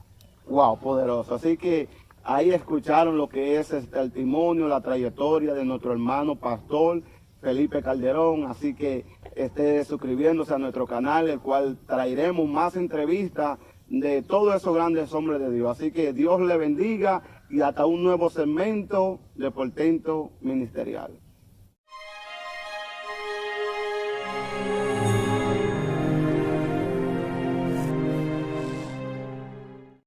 Wow, poderoso. Así que ahí escucharon lo que es el testimonio, la trayectoria de nuestro hermano pastor Felipe Calderón. Así que esté suscribiéndose a nuestro canal, el cual traeremos más entrevistas de todos esos grandes hombres de Dios. Así que Dios le bendiga y hasta un nuevo segmento de Portento Ministerial.